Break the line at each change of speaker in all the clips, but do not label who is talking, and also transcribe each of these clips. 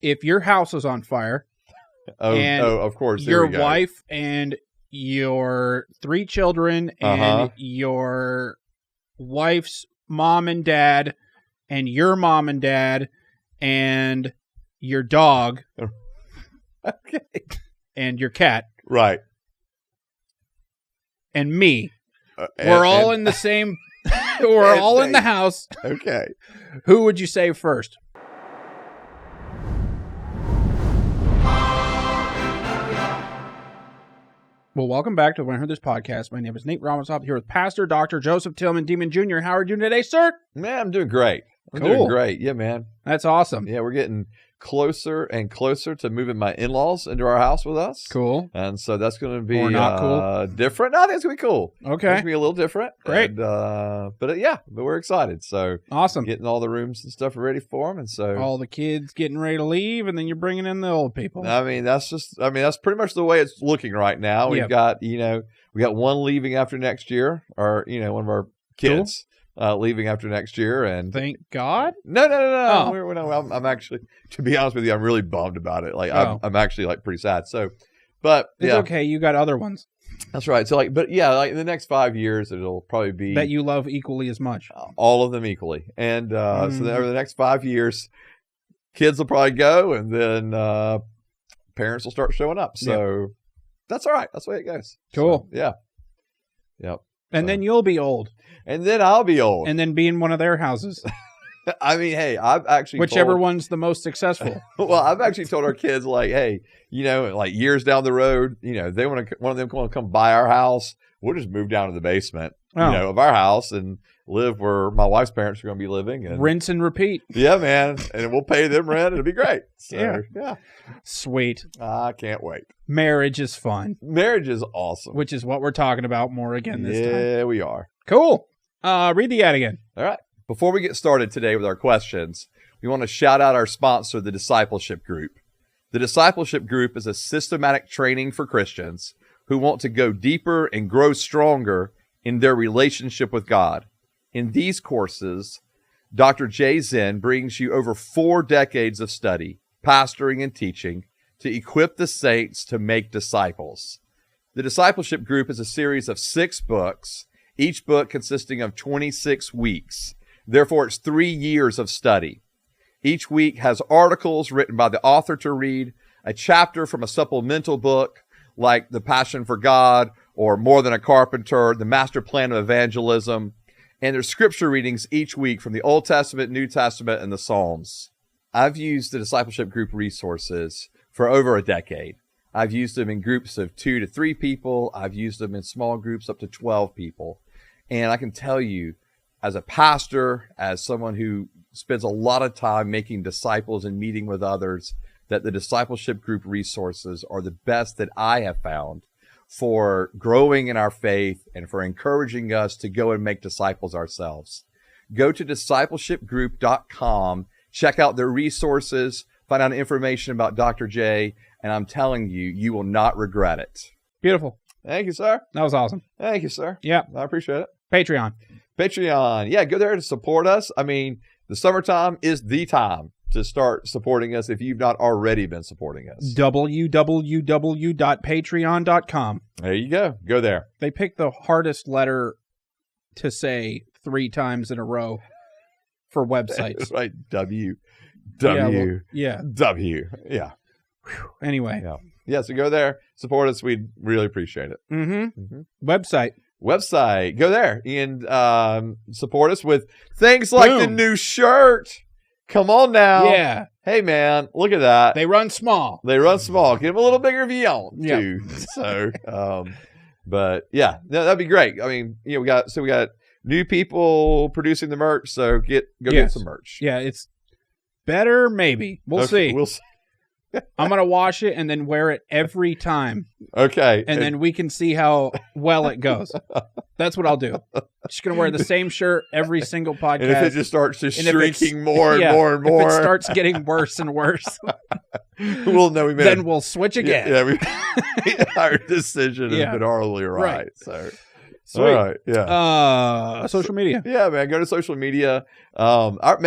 if your house is on fire,
of course, there
your
we go.
wife and your 3 children and your wife's mom and dad and your mom and dad and your dog
Okay.
and your cat
Right.
and me. We're all in the same. We're all in the house.
Okay.
Who would you say first? Well, welcome back to When I Heard This Podcast. My name is Nate Ramos. Here with Pastor Dr. Joseph Tillman Demon Jr. How are you doing today, sir?
Man, I'm doing great. I'm
Cool.
doing great. Yeah, man.
That's awesome.
Yeah, we're getting closer and closer to moving my in-laws into our house with us.
Cool.
And so that's going to be
Or not cool.
different. No, I think it's going to be cool. It's
Okay.
going to be a little different.
Great.
And, but we're excited. So
Awesome.
getting all the rooms and stuff ready for them. And so
All the kids getting ready to leave, and then you're bringing in the old people.
I mean, that's pretty much the way it's looking right now. We've
Yep.
got, we got one leaving after next year, or, one of our kids leaving after next year. And
Thank God.
no.
Oh.
I'm actually, to be honest with you, I'm really bummed about it. Like,
Oh.
I'm actually like pretty sad. So, but
It's
yeah,
okay. You got other ones
that's right. So like, but yeah, like in the next 5 years, it'll probably be
that you love equally as much.
all of them equally. And so then over the next 5 years, kids will probably go, and then parents will start showing up. So that's all right. That's the way it goes.
Cool.
So, yeah. Yep.
And then you'll be old,
And then I'll be old.
and then be in one of their houses,
I mean, hey, I've actually
whichever
told,
one's the most successful.
well, I've actually told our kids, like, hey, like years down the road, they one of them want to come buy our house. We'll just move down to the basement,
Oh.
of our house and live where my wife's parents are going to be living. And
Rinse and repeat.
yeah, man, and we'll pay them rent. It'll be great. So, yeah.
Sweet.
I can't wait.
Marriage is fun,
Marriage is awesome.
which is what we're talking about more again this time.
Yeah, we are.
Cool. Read the ad again.
All right. Before we get started today with our questions, we want to shout out our sponsor, the Discipleship Group. The Discipleship Group is a systematic training for Christians who want to go deeper and grow stronger in their relationship with God. In these courses, Dr. Jay Zen brings you over 4 decades of study, pastoring, and teaching to equip the saints to make disciples. The Discipleship Group is a series of 6 books, each book consisting of 26 weeks. Therefore, it's 3 years of study. Each week has articles written by the author to read, a chapter from a supplemental book like The Passion for God or More Than a Carpenter, The Master Plan of Evangelism, and there's scripture readings each week from the Old Testament, New Testament, and the Psalms. I've used the Discipleship Group resources for over a decade. I've used them in groups of 2 to 3 people. I've used them in small groups up to 12 people. And I can tell you, as a pastor, as someone who spends a lot of time making disciples and meeting with others, that the Discipleship Group resources are the best that I have found for growing in our faith and for encouraging us to go and make disciples ourselves. Go to discipleshipgroup.com, check out their resources, find out information about Dr. J, and I'm telling you, you will not regret it.
Beautiful.
Thank you, sir.
That was awesome.
Thank you, sir.
Yeah.
I appreciate it.
Patreon.
Patreon. Yeah, go there to support us. I mean, the summertime is the time to start supporting us if you've not already been supporting us.
www.patreon.com.
There you go. Go there.
They picked the hardest letter to say 3 times in a row for websites.
Right. W.
Yeah.
Yeah.
Anyway.
Yeah. So go there, support us. We'd really appreciate it.
Mm-hmm. Website.
Go there and support us with things like the new shirt. Come on now.
Yeah.
Hey, man, look at that.
They run small.
Give them a little bigger if you want
Yeah.
to. So, but yeah, no, that'd be great. I mean, we got new people producing the merch. So get some merch.
Yeah, it's better, maybe. We'll see.
We'll see.
I'm going to wash it and then wear it every time.
Okay.
And then we can see how well it goes. That's what I'll do. Just going to wear the same shirt every single podcast.
And if it just starts shrinking more and
yeah,
more and more.
If it starts getting worse and worse,
we'll know we made
then we'll switch again.
Our decision has been horribly right.
Right.
So,
sweet.
All right. Yeah.
Social media.
Yeah, man. Go to social media. Man, I ain't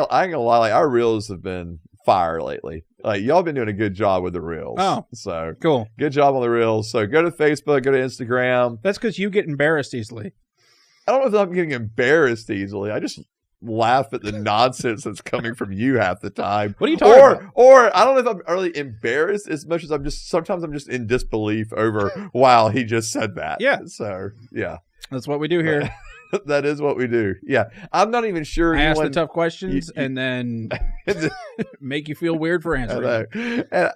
gonna lie. Like, our reels have been fire lately. Like, y'all been doing a good job with the reels.
Oh,
so
cool.
Good job on the reels. So go to Facebook, go to Instagram.
That's because you get embarrassed easily.
I don't know if I'm getting embarrassed easily. I just laugh at the nonsense that's coming from you half the time.
What are you talking about?
Or I don't know if I'm really embarrassed as much as sometimes I'm just in disbelief over, wow, he just said that.
Yeah.
So, yeah.
That's what we do here.
That is what we do. Yeah. I'm not even sure.
I ask the tough questions and then make you feel weird for answering.
And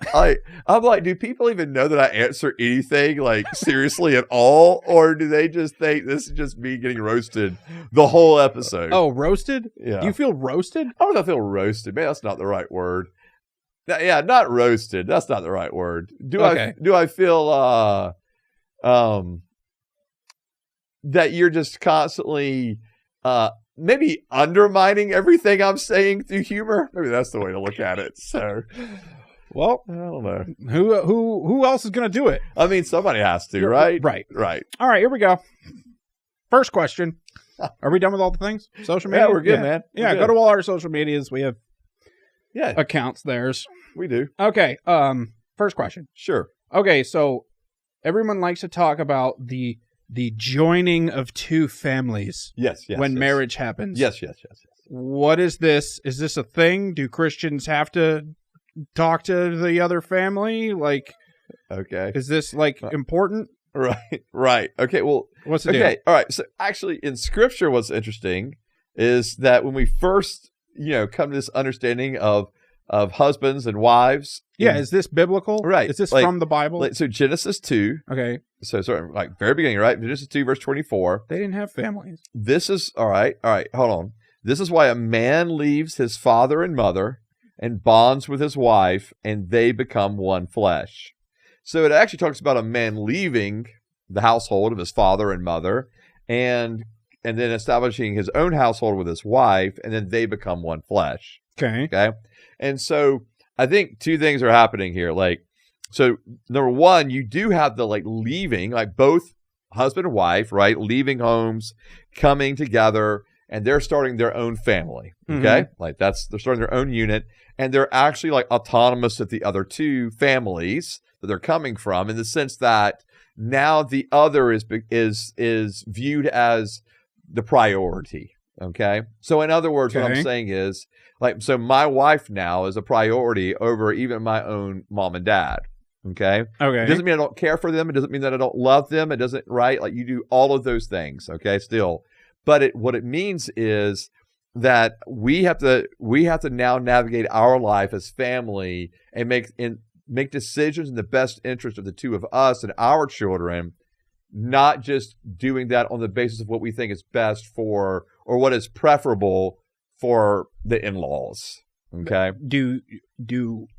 I'm like, do people even know that I answer anything like seriously at all? Or do they just think this is just me getting roasted the whole episode?
Oh, roasted?
Yeah.
Do you feel roasted?
I don't know if I feel roasted. Man, that's not the right word. Yeah, not roasted. That's not the right word. Do I feel that you're just constantly maybe undermining everything I'm saying through humor? Maybe that's the way to look at it. So,
well,
I don't know.
Who else is going to do it?
I mean, somebody has to, right?
Right. All right, here we go. First question. Are we done with all the things? Social media?
Yeah, we're good, man.
We're good. Go to all our social medias. We have accounts theirs.
We do.
Okay. First question.
Sure.
Okay, so everyone likes to talk about the joining of two families.
Yes.
When marriage happens.
Yes.
What is this? Is this a thing? Do Christians have to talk to the other family? Like,
okay.
Is this like important?
Right. Okay, well,
what's the deal?
Okay, all right. So actually in Scripture, what's interesting is that when we first, come to this understanding of husbands and wives.
Yeah, is this biblical?
Right.
Is this from the Bible?
So Genesis 2.
Okay.
So very beginning, right? Genesis 2, verse 24.
They didn't have families.
This is, all right, hold on. This is why a man leaves his father and mother and bonds with his wife, and they become one flesh. So it actually talks about a man leaving the household of his father and mother and then establishing his own household with his wife, and then they become one flesh. Okay. And so I think two things are happening here. So number one, you do have the leaving, both husband and wife, right? Leaving homes, coming together, and they're starting their own family. Okay. Mm-hmm. They're starting their own unit, and they're actually autonomous at the other two families that they're coming from, in the sense that now the other is viewed as the priority. Okay. So in other words, what I'm saying is so my wife now is a priority over even my own mom and dad. Okay. It doesn't mean I don't care for them. It doesn't mean that I don't love them. It doesn't, right? You do all of those things. Okay. Still, but what it means is that we have to now navigate our life as family and make decisions in the best interest of the two of us and our children, not just doing that on the basis of what we think is best for, or what is preferable for the in-laws. Okay.
Do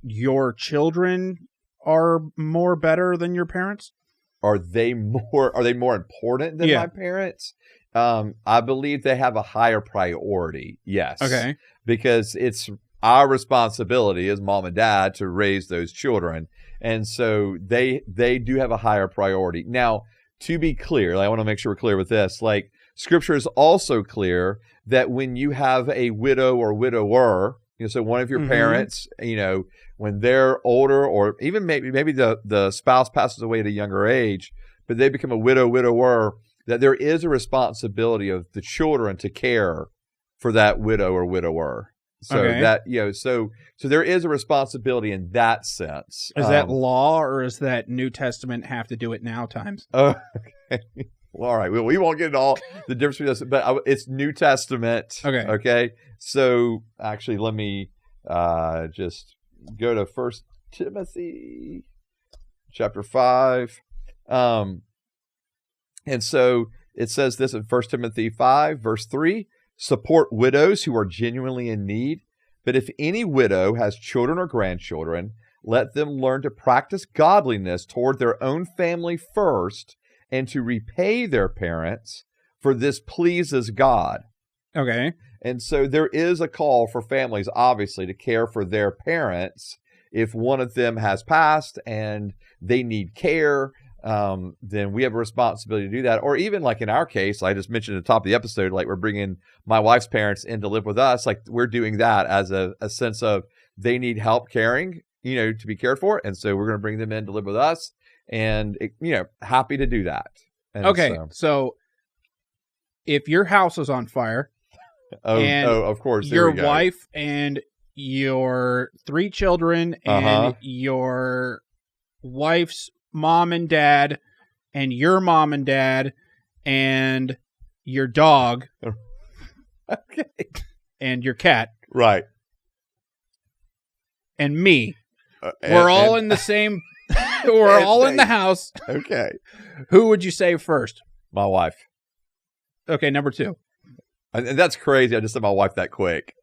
your children are more better than your parents?
Are they more important than my parents? I believe they have a higher priority. Yes.
Okay.
Because it's our responsibility as mom and dad to raise those children. And so they do have a higher priority. Now, to be clear, I want to make sure we're clear with this. Scripture is also clear that when you have a widow or widower, so one of your parents, when they're older, or even maybe the spouse passes away at a younger age, but they become a widower, that there is a responsibility of the children to care for that widow or widower. So so there is a responsibility in that sense.
Is that law, or is that New Testament have to do it now times?
Oh, okay. Well, all right. We won't get into all the difference between this, but it's New Testament.
Okay.
Okay. So actually, let me just go to 1 Timothy chapter 5. And so it says this in 1 Timothy 5, verse 3, support widows who are genuinely in need. But if any widow has children or grandchildren, let them learn to practice godliness toward their own family first, and to repay their parents, for this pleases God.
Okay.
And so there is a call for families, obviously, to care for their parents. If one of them has passed and they need care, then we have a responsibility to do that. Or even in our case, I just mentioned at the top of the episode, we're bringing my wife's parents in to live with us. We're doing that as a sense of they need help caring, to be cared for. And so we're going to bring them in to live with us, and, happy to do that. And
okay. So if your house is on fire,
of course,
your wife and your 3 children and your wife's mom and dad and your mom and dad and your dog and your cat,
right,
and me, we're all in the same we're all in the house.
Okay,
who would you save first?
My wife.
Okay, number 2.
And that's crazy. I just said my wife that quick.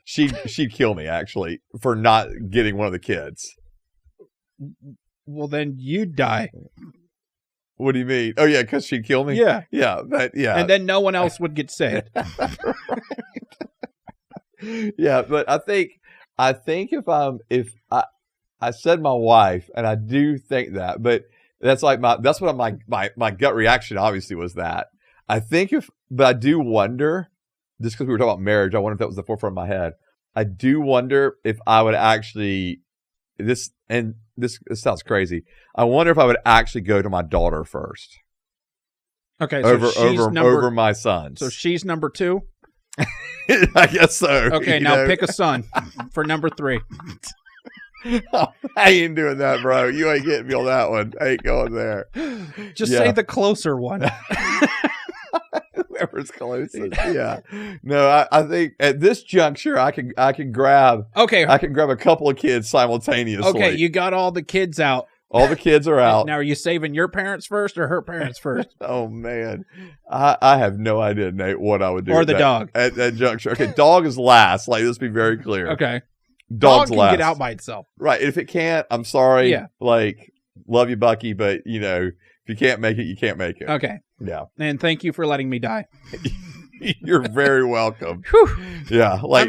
She'd kill me, actually, for not getting one of the kids.
Well, then you'd die.
What do you mean? Oh, yeah, because she'd kill me?
Yeah.
Yeah.
And then no one else would get saved.
Yeah, but I think if I said my wife, and I do think that, but that's what my gut reaction obviously was that. But I do wonder, just because we were talking about marriage, I wonder if that was the forefront of my head. I do wonder if I would actually, this sounds crazy. I wonder if I would actually go to my daughter first.
Okay, so
over my sons.
So she's number 2?
I guess so.
Okay, now pick a son for number 3.
Oh, I ain't doing that, bro. You ain't getting me on that one. I ain't going there.
Just say the closer one.
Whoever's closest. Yeah. No, I think at this juncture I can grab a couple of kids simultaneously.
Okay, you got all the kids out.
All the kids are out.
Now, are you saving your parents first or her parents first?
Oh, man. I have no idea, Nate, what I would do.
Or the dog.
At that juncture. Okay, dog is last. Like, let's be very clear.
Okay.
Dog can
get out by itself.
Right. If it can't, I'm sorry.
Yeah.
Like, love you, Bucky, but, if you can't make it, you can't make it.
Okay.
Yeah.
And thank you for letting me die.
You're very welcome.
Whew.
Yeah. Like,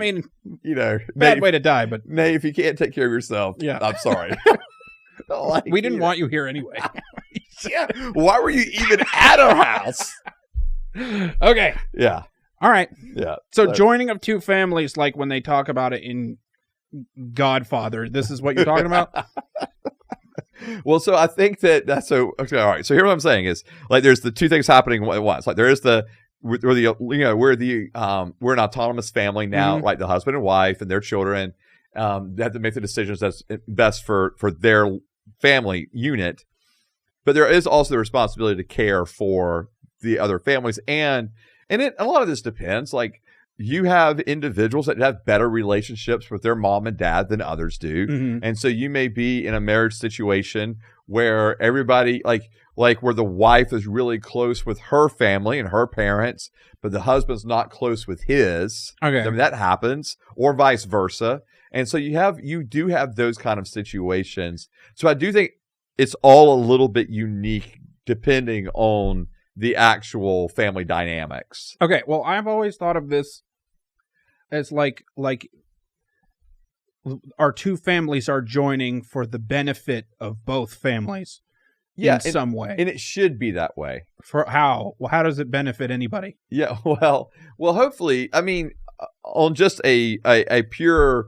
bad way to die, but.
Nate, if you can't take care of yourself, I'm sorry.
We didn't want you here anyway.
Yeah. Why were you even at our house?
Okay.
Yeah.
All right.
Yeah.
So joining of 2 families, like when they talk about it in Godfather, this is what you're talking about?
Well, so I think that's so. Okay, all right. So here, what I'm saying is, like, there's the 2 things happening at once. Like, there is we're an autonomous family now, like the husband and wife and their children. They have to make the decisions that's best for their family unit. But there is also the responsibility to care for the other families, and a lot of this depends. Like, you have individuals that have better relationships with their mom and dad than others do. And so you may be in a marriage situation where everybody, like where the wife is really close with her family and her parents, but the husband's not close with his.
Okay.
I mean, that happens, or vice versa. And so you do have those kind of situations. So I do think it's all a little bit unique depending on the actual family dynamics.
Okay, well, I've always thought of this as like our 2 families are joining for the benefit of both families in some way.
And it should be that way.
For how? Well, how does it benefit anybody?
Yeah, well, hopefully, I mean, on just a pure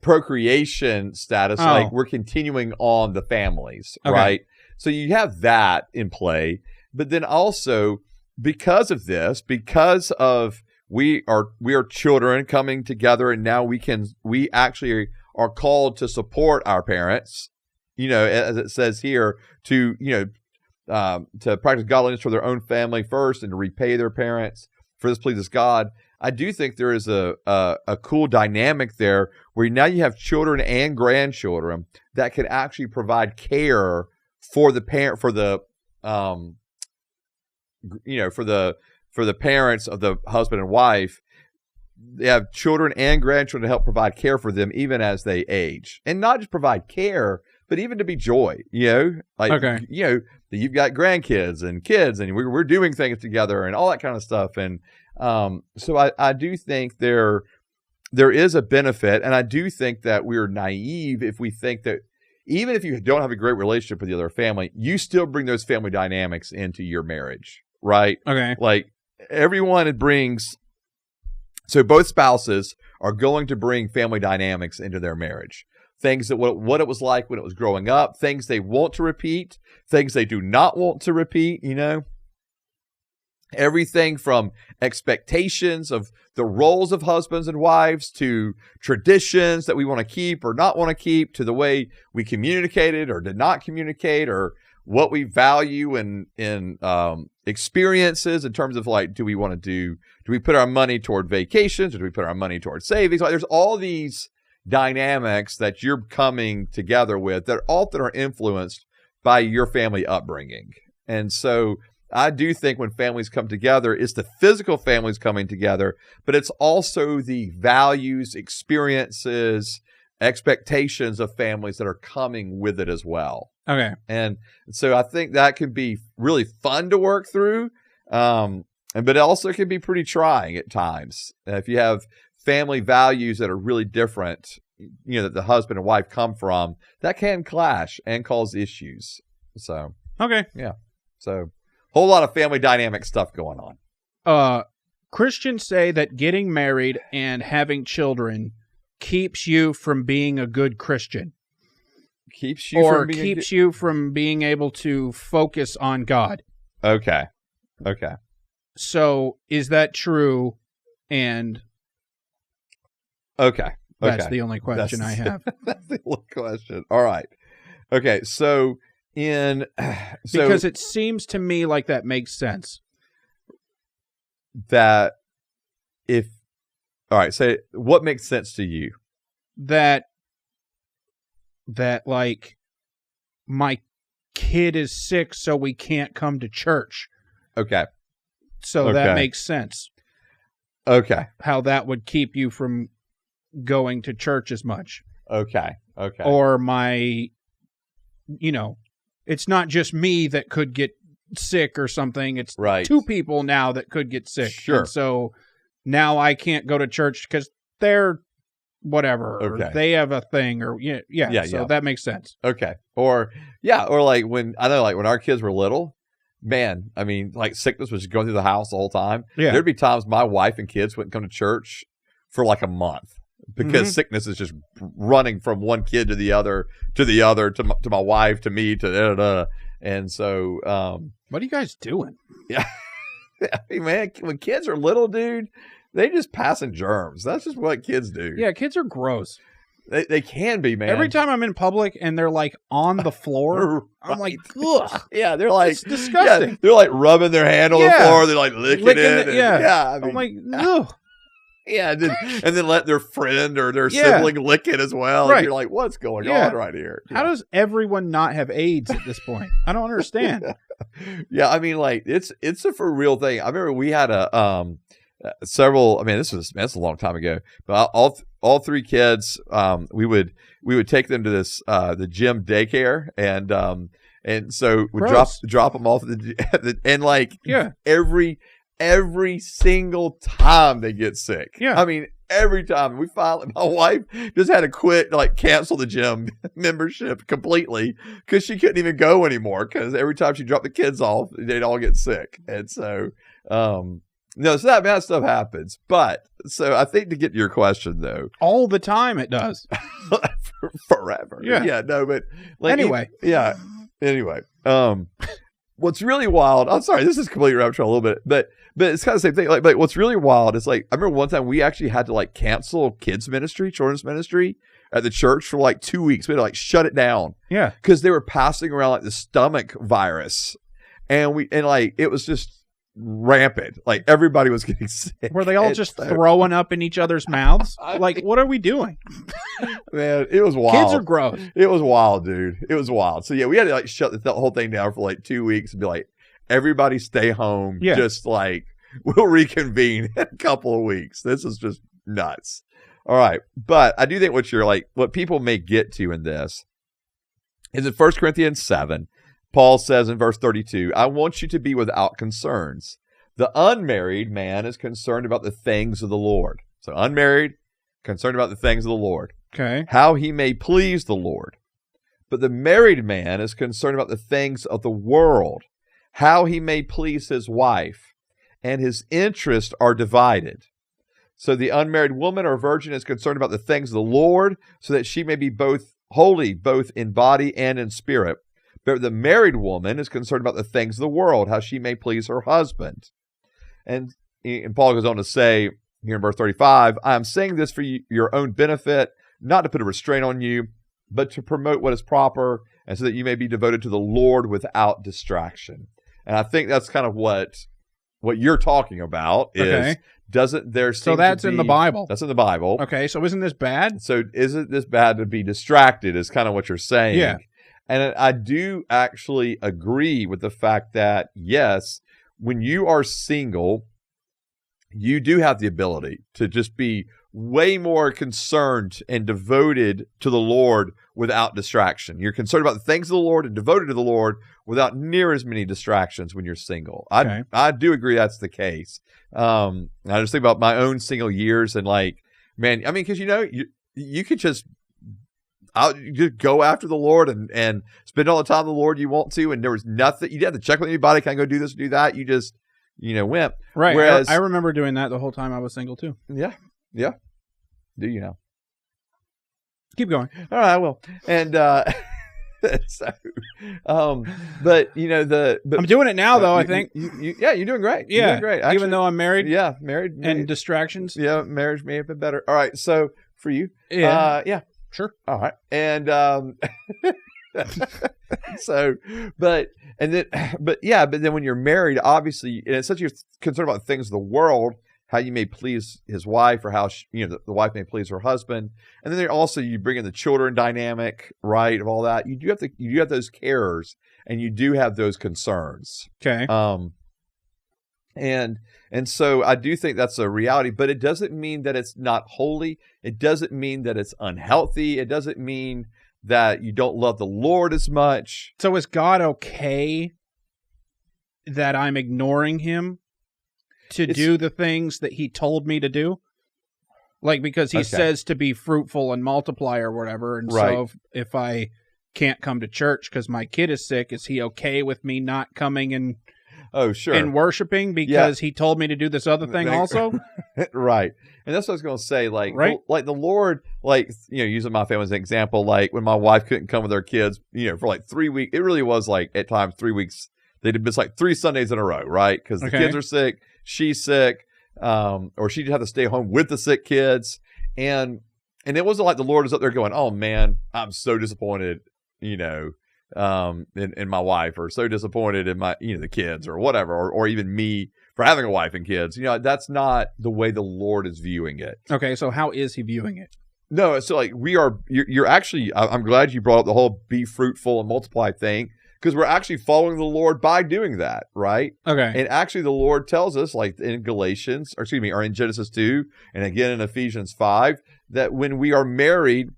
procreation status, like we're continuing on the families, right? So you have that in play, but then also because of we are children coming together, and now we actually are called to support our parents, as it says here, to practice godliness for their own family first and to repay their parents, for this pleases God. I do think there is a cool dynamic there where now you have children and grandchildren that can actually provide care for the parent, for the parents of the husband and wife. They have children and grandchildren to help provide care for them even as they age, and not just provide care, but even to be joy. That you've got grandkids and kids, and we're doing things together and all that kind of stuff. And so I do think there is a benefit, and I do think that we're naive if we think that even if you don't have a great relationship with the other family, you still bring those family dynamics into your marriage, right?
Okay.
Like, everyone brings So both spouses are going to bring family dynamics into their marriage. Things that what it was like when it was growing up, things they want to repeat, things they do not want to repeat, Everything from expectations of the roles of husbands and wives to traditions that we want to keep or not want to keep to the way we communicated or did not communicate or what we value in experiences in terms of do we put our money toward vacations or do we put our money toward savings? There's all these dynamics that you're coming together with that often are influenced by your family upbringing. And so I do think when families come together, it's the physical families coming together, but it's also the values, experiences, expectations of families that are coming with it as well.
Okay.
And so I think that can be really fun to work through, but it also can be pretty trying at times. If you have family values that are really different, that the husband and wife come from, that can clash and cause issues. So,
okay.
Yeah. So, whole lot of family dynamic stuff going on.
Christians say that getting married and having children keeps you from being a good Christian.
Keeps you
from being able to focus on God.
Okay.
So, is that true? And
okay.
That's the only question I have.
That's the only question. All right. Okay. So
because it seems to me like that makes sense.
That all right, say what makes sense to you?
That my kid is sick, so we can't come to church.
Okay.
So that makes sense.
Okay.
How that would keep you from going to church as much.
Okay.
Or it's not just me that could get sick or something. It's two people now that could get sick.
Sure.
And so now I can't go to church because they're whatever.
Okay.
Or they have a thing or So that makes sense.
Okay. Or when when our kids were little, man, I mean, sickness was just going through the house the whole time.
Yeah.
There'd be times my wife and kids wouldn't come to church for a month. Because sickness is just running from one kid to the other, to my wife, to me, to and so.
What are you guys doing?
Yeah, I mean, man, when kids are little, dude, they just passing germs. That's just what kids do.
Yeah, kids are gross.
They can be, man.
Every time I'm in public and they're on the floor, I'm like, ugh.
Yeah, they're
it's disgusting.
Yeah, they're rubbing their hand on the floor. They're licking it.
I mean, I'm like, ugh.
Yeah, and then let their friend or their sibling lick it as well.
Right.
And you're like, what's going on right here?
How does everyone not have AIDS at this point? I don't understand.
Yeah, I mean, it's a for real thing. I remember we had several. I mean, that's a long time ago. But all three kids, we would take them to this the gym daycare, and so we drop them off every single time they get sick.
Yeah.
I mean, every time. My wife just had to quit, cancel the gym membership completely because she couldn't even go anymore because every time she dropped the kids off, they'd all get sick. And so, so that bad stuff happens. But, so I think to get to your question, though.
All the time it does.
Forever.
Yeah.
Yeah, no, but.
Anyway.
Anyway. What's really wild, I'm sorry, this is completely rabbit trail a little bit, but it's kind of the same thing. But what's really wild is I remember one time we actually had to cancel children's ministry at the church for 2 weeks. We had to shut it down.
Yeah.
Because they were passing around the stomach virus. And it was just rampant. Everybody was getting sick.
Were they all just throwing up in each other's mouths? What are we doing?
Man, it was wild.
Kids are gross.
It was wild, dude. It was wild. So yeah, we had to shut the whole thing down for 2 weeks and be everybody stay home.
Yeah.
Just we'll reconvene in a couple of weeks. This is just nuts. All right. But I do think what people may get to in this is in 1 Corinthians 7, Paul says in verse 32, I want you to be without concerns. The unmarried man is concerned about the things of the Lord. So unmarried, concerned about the things of the Lord.
Okay.
How he may please the Lord. But the married man is concerned about the things of the world, how he may please his wife, and his interests are divided. So the unmarried woman or virgin is concerned about the things of the Lord, so that she may be both holy, both in body and in spirit. But the married woman is concerned about the things of the world, how she may please her husband. And Paul goes on to say here in verse 35, I am saying this for your own benefit, not to put a restraint on you, but to promote what is proper, and so that you may be devoted to the Lord without distraction. And I think that's kind of what you're talking about is, doesn't there seem
so that's
to be,
in the Bible.
That's in the Bible.
Okay, so isn't this bad?
So isn't this bad to be distracted is kind of what you're saying.
Yeah.
And I do actually agree with the fact that, yes, when you are single, you do have the ability to just be way more concerned and devoted to the Lord without distraction. You're concerned about the things of the Lord and devoted to the Lord without near as many distractions when you're single. I do agree that's the case. I just think about my own single years and like, man, I mean, because you could just go after the Lord and spend all the time with the Lord you want to, and there was nothing. You didn't have to check with anybody. Can I go do this, do that? You just, went.
Right.
Whereas,
I remember doing that the whole time I was single too.
Yeah. Yeah. Do you now?
Keep going.
All right, I will. And so, but I'm
doing it now though. I think.
You're doing great.
Yeah,
you're doing great. Actually,
even though I'm married.
Yeah, married
and distractions.
Yeah, marriage may have been better. All right, so for you,
yeah, sure.
All right, and so, but then when you're married, obviously, and it's such you're concerned about things of the world, how you may please his wife, or how the wife may please her husband, and then also you bring in the children dynamic, right? Of all that, you do have those cares, and you do have those concerns.
Okay.
And so I do think that's a reality, but it doesn't mean that it's not holy. It doesn't mean that it's unhealthy. It doesn't mean that you don't love the Lord as much.
So is God okay that I'm ignoring him to do the things that he told me to do? Like, because he says to be fruitful and multiply or whatever. And so if I can't come to church because my kid is sick, is he okay with me not coming and and worshiping because he told me to do this other thing also?
Right. And that's what I was going to say. Like, like the Lord, like, using my family as an example, like when my wife couldn't come with her kids, for like 3 weeks, it really was like at times 3 weeks. They did miss like 3 Sundays in a row, right? Because the kids are sick, she's sick, or she just had to stay home with the sick kids. And it wasn't like the Lord was up there going, oh man, I'm so disappointed, in my wife, or so disappointed in my, the kids or whatever, or even me for having a wife and kids. That's not the way the Lord is viewing it.
Okay, so how is he viewing it?
No, so like you're actually, I'm glad you brought up the whole be fruitful and multiply thing, because we're actually following the Lord by doing that, right? Okay. And actually the Lord tells us, like in Galatians, or in Genesis 2, and again in Ephesians 5, that when we are married,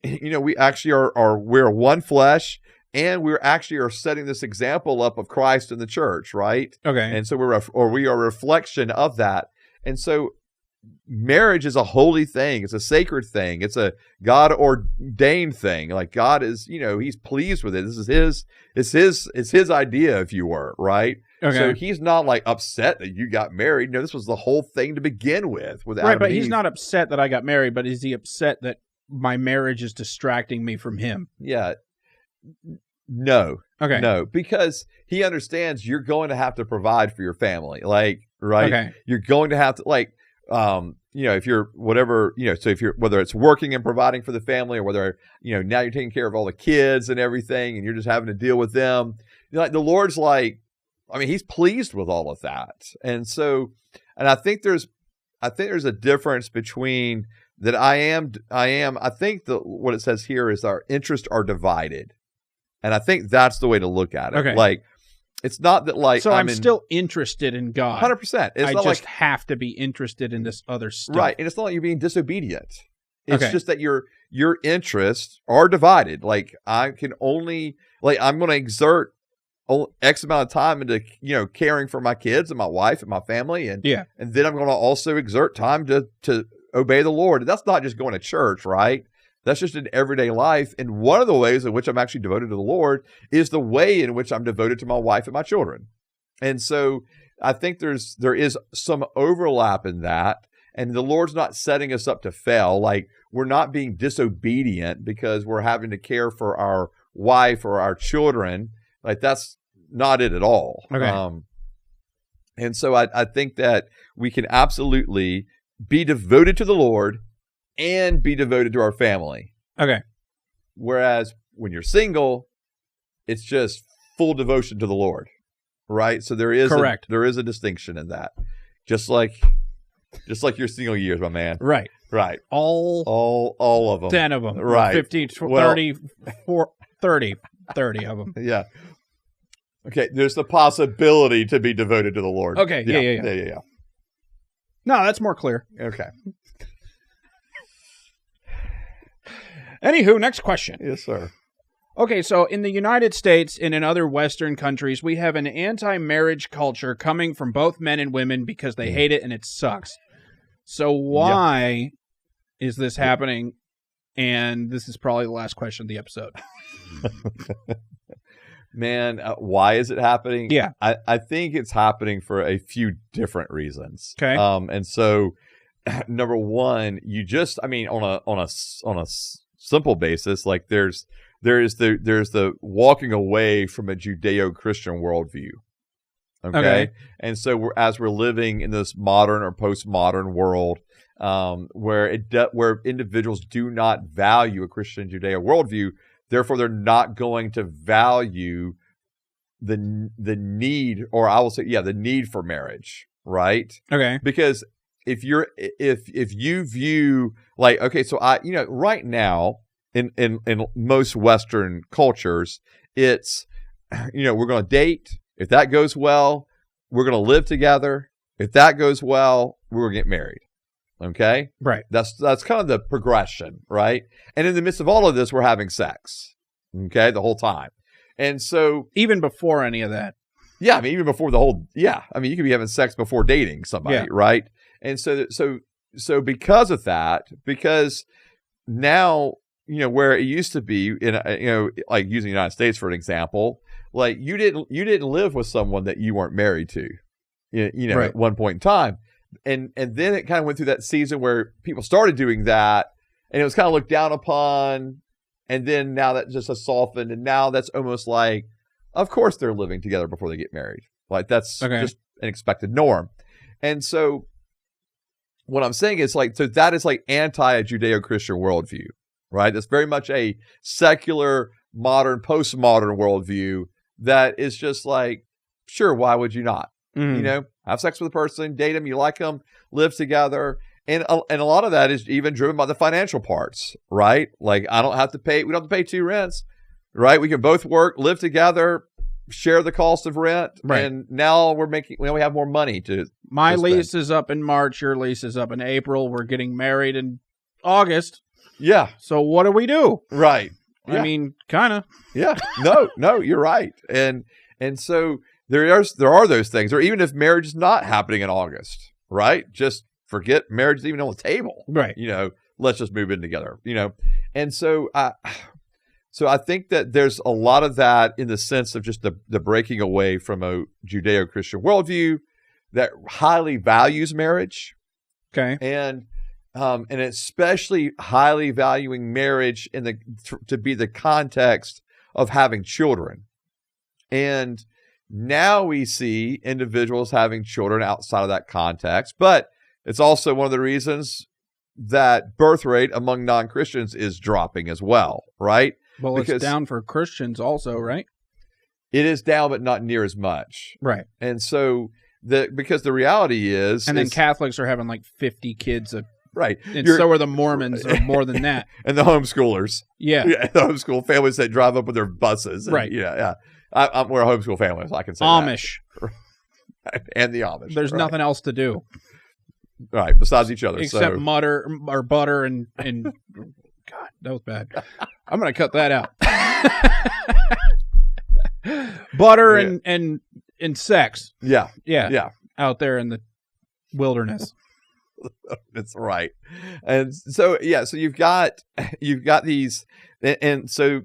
we actually we're one flesh. And we actually are setting this example up of Christ in the church, right? Okay. And so we are a reflection of that. And so marriage is a holy thing. It's a sacred thing. It's a God ordained thing. Like God is, he's pleased with it. This is it's his idea, if you were, right? Okay. So he's not like upset that you got married. No, this was the whole thing to begin with Adam
right, but
and
he's
Eve.
not upset that I got married, but is he upset that my marriage is distracting me from him?
Yeah. No. Okay. No, because he understands you're going to have to provide for your family. Like, right? Okay. You're going to have to, like, if you're whatever, so if you're, whether it's working and providing for the family, or whether, now you're taking care of all the kids and everything, and you're just having to deal with them. Like the Lord's like, he's pleased with all of that. And so, and I think there's a difference between that. I think what it says here is our interests are divided. And I think that's the way to look at it. Okay. Like, it's not that like...
So I'm still interested in God.
100%.
I just have to be interested in this other stuff.
Right. And it's not like you're being disobedient. It's just that your interests are divided. Like, I can only... Like, I'm going to exert X amount of time into, caring for my kids and my wife and my family. And then I'm going to also exert time to obey the Lord. And that's not just going to church, right? That's just in everyday life. And one of the ways in which I'm actually devoted to the Lord is the way in which I'm devoted to my wife and my children. And so I think there is some overlap in that. And the Lord's not setting us up to fail. Like, we're not being disobedient because we're having to care for our wife or our children. Like, that's not it at all.
Okay.
And so I think that we can absolutely be devoted to the Lord and be devoted to our family.
Okay.
Whereas when you're single, it's just full devotion to the Lord, right? So there is there is a distinction in that, just like your single years, my man.
Right.
All of them.
10 of them.
Right.
15, 30, 30 of them.
Yeah. Okay. There's the possibility to be devoted to the Lord.
Okay. Yeah. No, that's more clear.
Okay.
Anywho, next question.
Yes, sir.
Okay, so in the United States and in other Western countries, we have an anti-marriage culture coming from both men and women because they hate it and it sucks. So why is this happening? And this is probably the last question of the episode.
Man, why is it happening?
Yeah.
I think it's happening for a few different reasons.
Okay.
And so, number one, on a simple basis, like there's the walking away from a Judeo-Christian worldview. Okay. And so as we're living in this modern or postmodern world, where individuals do not value a Christian Judeo worldview, therefore they're not going to value the need, or I will say, the need for marriage, right?
Okay.
Because if you view like, okay, so right now in most Western cultures, it's, we're going to date. If that goes well, we're going to live together. If that goes well, we're going to get married. Okay?
Right.
That's kind of the progression, right? And in the midst of all of this, we're having sex. Okay? The whole time. And so
even before any of that.
Yeah, I mean, even before you could be having sex before dating somebody, right? And so because of that, because now, where it used to be like using the United States for an example, like you didn't live with someone that you weren't married to, right. At one point in time. And then it kind of went through that season where people started doing that and it was kind of looked down upon. And then now that just has softened. And now that's almost like, of course they're living together before they get married. Like that's just an expected norm. And so what I'm saying is so that is like anti Judeo-Christian worldview, right? That's very much a secular, modern, postmodern worldview that is just like, sure, why would you not?
Mm-hmm.
Have sex with a person, date them, you like them, live together. And a lot of that is even driven by the financial parts, right? Like we don't have to pay 2 rents, right? We can both work, live together, share the cost of rent.
Right.
And now we have more money to
My lease is up in March, your lease is up in April. We're getting married in August.
Yeah.
So what do we do?
Right. Yeah.
I mean, kind of.
Yeah. No, you're right. And so there are those things, or even if marriage is not happening in August, right? Just forget marriage is even on the table.
Right.
Let's just move in together, And so I think that there's a lot of that in the sense of just the breaking away from a Judeo-Christian worldview that highly values marriage.
Okay.
And especially highly valuing marriage to be the context of having children. And now we see individuals having children outside of that context, but it's also one of the reasons that birth rate among non-Christians is dropping as well, right?
Well, it's down for Christians also, right?
It is down, but not near as much.
Right.
And so because the reality is...
And then Catholics are having like 50 kids
right.
And so are the Mormons, or more than that.
And the homeschoolers.
Yeah.
The homeschool families that drive up with their buses. And,
right.
Yeah. We're a homeschool family, so I can say
Amish.
That. And the Amish.
There's nothing else to do.
Right, besides each other.
Except butter and God, that was bad. I'm going to cut that out. Butter and sex.
Yeah.
Out there in the wilderness.
That's right. And so so you've got these, and so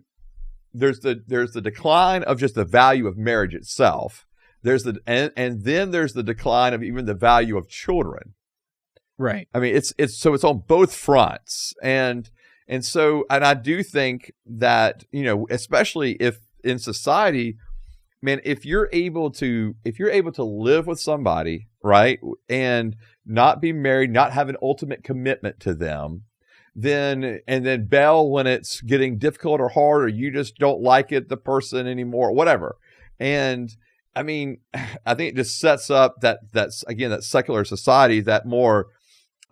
there's the decline of just the value of marriage itself. And then there's the decline of even the value of children.
Right.
I mean, it's on both fronts. And I do think that, especially if in society, man, if you're able to live with somebody, right, and not be married, not have an ultimate commitment to them, then bail when it's getting difficult or hard, or you just don't like the person anymore, whatever. And I mean, I think it just sets up that's again, that secular society, that more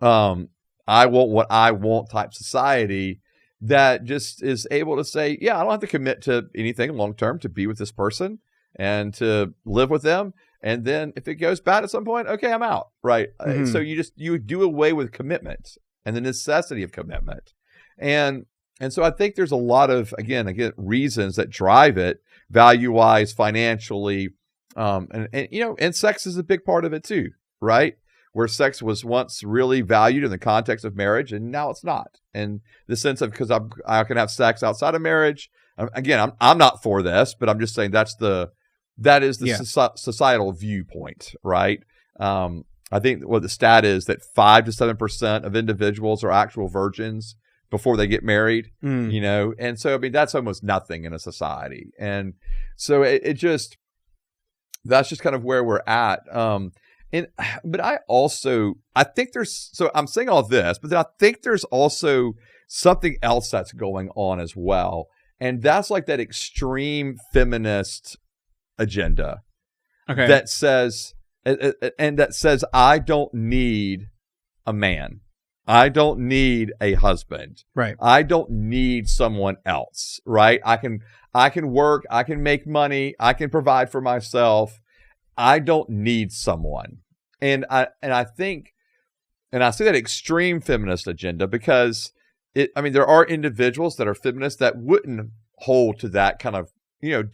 I want what I want type society, that just is able to say, yeah, I don't have to commit to anything long term to be with this person and to live with them. And then if it goes bad at some point, okay, I'm out. Right. Mm-hmm. So you do away with commitment and the necessity of commitment. And so I think there's a lot of, again, reasons that drive it, value wise, financially. And sex is a big part of it too, right? Where sex was once really valued in the context of marriage, and now it's not. And the sense of, because I can have sex outside of marriage. Again, I'm not for this, but I'm just saying that is the societal viewpoint, right? I think what the stat is that 5 to 7% of individuals are actual virgins before they get married, and so I mean that's almost nothing in a society, and so that's just kind of where we're at. But I think I'm saying all this, but then I think there's also something else that's going on as well. And that's like that extreme feminist agenda that says, I don't need a man. I don't need a husband.
Right.
I don't need someone else. Right. I can work. I can make money. I can provide for myself. I don't need someone. And I think, and I say that extreme feminist agenda because there are individuals that are feminists that wouldn't hold to that kind of,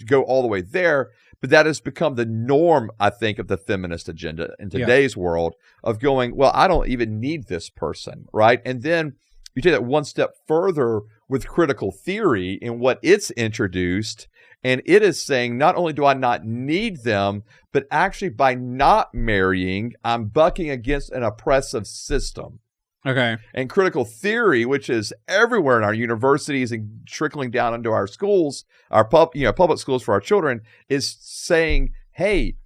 go all the way there, but that has become the norm, I think, of the feminist agenda in today's world of going, well, I don't even need this person, right? And then you take that one step further with critical theory and what it's introduced. And it is saying, not only do I not need them, but actually by not marrying, I'm bucking against an oppressive system.
Okay.
And critical theory, which is everywhere in our universities and trickling down into our schools, our public schools for our children, is saying, hey,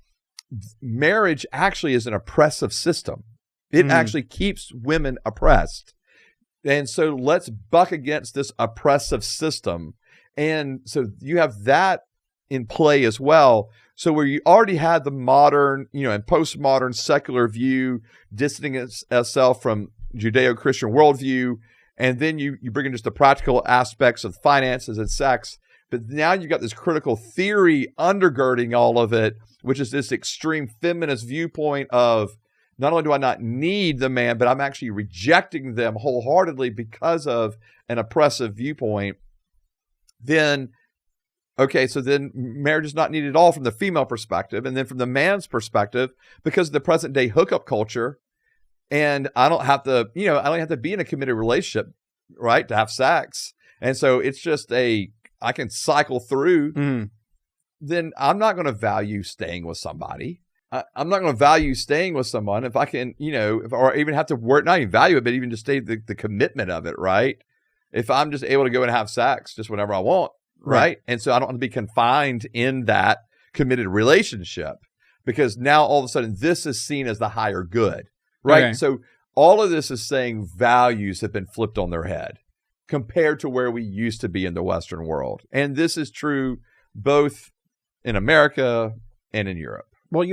marriage actually is an oppressive system. It actually keeps women oppressed. And so let's buck against this oppressive system. And so you have that in play as well. So where you already had the modern, and postmodern secular view distancing itself from Judeo-Christian worldview, and then you bring in just the practical aspects of finances and sex. But now you've got this critical theory undergirding all of it, which is this extreme feminist viewpoint of not only do I not need the man, but I'm actually rejecting them wholeheartedly because of an oppressive viewpoint. Then, okay, so then marriage is not needed at all from the female perspective. And then from the man's perspective, because of the present day hookup culture, and I don't have to, I don't have to be in a committed relationship, right, to have sex. And so it's just I can cycle through. Then I'm not going to value staying with somebody. I'm not going to value staying with someone if I can, or even have to work, not even value it, but even just stay the commitment of it, right? If I'm just able to go and have sex just whenever I want, right? And so I don't want to be confined in that committed relationship, because now all of a sudden this is seen as the higher good, right? Okay. So all of this is saying values have been flipped on their head compared to where we used to be in the Western world. And this is true both in America and in Europe.
Well,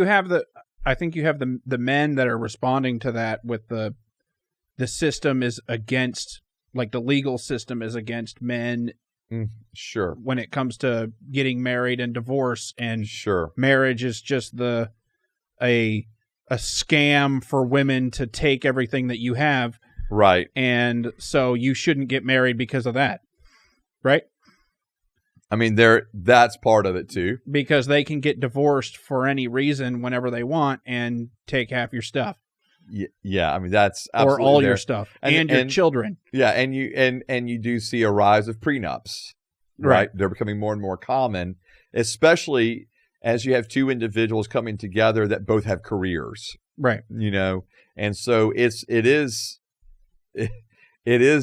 I think you have the men that are responding to that with the system is against, like the legal system is against men.
Sure.
When it comes to getting married and divorce, and
sure,
marriage is just a scam for women to take everything that you have.
Right.
And so you shouldn't get married because of that. Right?
I mean, that's part of it too.
Because they can get divorced for any reason whenever they want and take half your stuff.
Yeah, I mean that's absolutely
or all your stuff and your children.
Yeah, and you do see a rise of prenups, right? They're becoming more and more common, especially as you have two individuals coming together that both have careers,
Right.
And so it is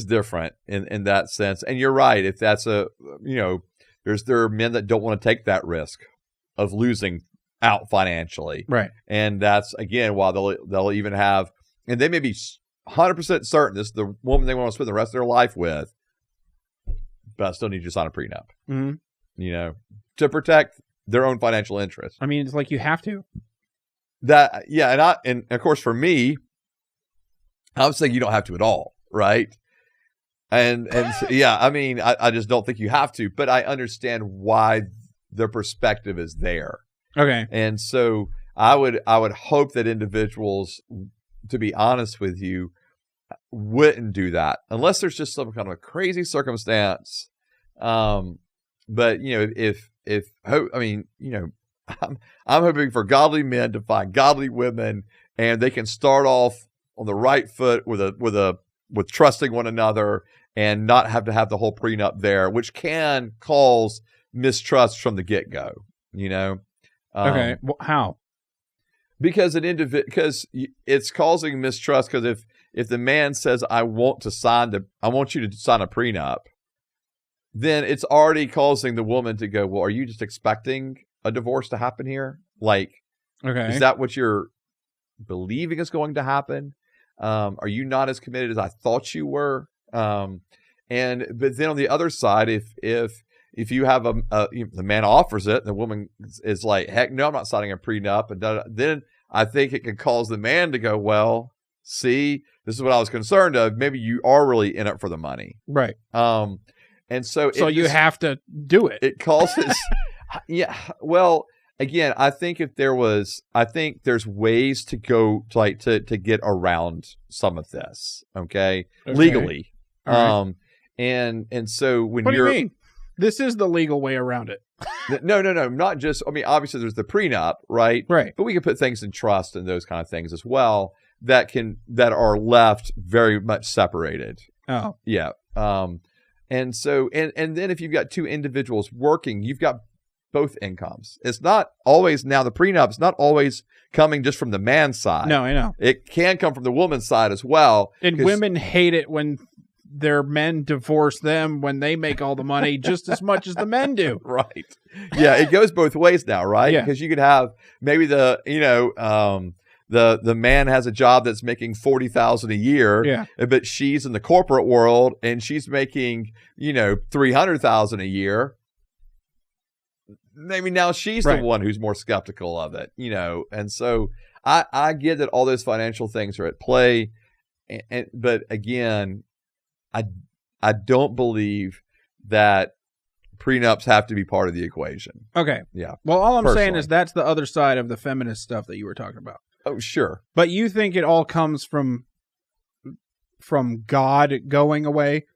different in that sense. And you're right. If that's there are men that don't want to take that risk of losing out financially.
Right.
And that's, again, why they'll even have, and they may be 100% certain this is the woman they want to spend the rest of their life with, but I still need you to sign a prenup, to protect their own financial interests.
I mean, it's like you have to.
And of course, for me, I would say you don't have to at all, right? And so, I mean, I just don't think you have to, but I understand why the perspective is there.
Okay.
And so I would hope that individuals, to be honest with you, wouldn't do that unless there's just some kind of a crazy circumstance. But I'm hoping for godly men to find godly women, and they can start off on the right foot with trusting one another and not have to have the whole prenup there, which can cause mistrust from the get-go.
Okay. Well, how?
Because it's causing mistrust. Because if the man says, I want you to sign a prenup, then it's already causing the woman to go, well, are you just expecting a divorce to happen here? Like,
okay,
is that what you're believing is going to happen? Are you not as committed as I thought you were? But then on the other side, if you have the man offers it, and the woman is like, heck no, I'm not signing a prenup, and then I think it can cause the man to go, well, see, this is what I was concerned of. Maybe you are really in it for the money,
right?
And so
you have to do it.
It causes, yeah. Well, again, I think there's ways to go to get around some of this, okay? Legally.
Right.
And so when
what do you mean? This is the legal way around it.
No, not just, I mean, obviously there's the prenup, right?
Right.
But we can put things in trust and those kind of things as well that are left very much separated.
Oh.
Yeah. And so, and then if you've got two individuals working, you've got both incomes. It's not always, now the prenup is not always coming just from the man's side.
No, I know.
It can come from the woman's side as well.
And women hate it when their men divorce them when they make all the money just as much as the men do.
Right. Yeah, it goes both ways now, right?
Yeah.
Because you could have maybe the man has a job that's making $40,000 a year,
yeah,
but she's in the corporate world and she's making, $300,000 a year. Maybe now she's the one who's more skeptical of it, And so I get that all those financial things are at play, but again, I don't believe that prenups have to be part of the equation.
Okay.
Yeah.
Well, all I'm saying is that's the other side of the feminist stuff that you were talking about.
Oh, sure.
But you think it all comes from God going away?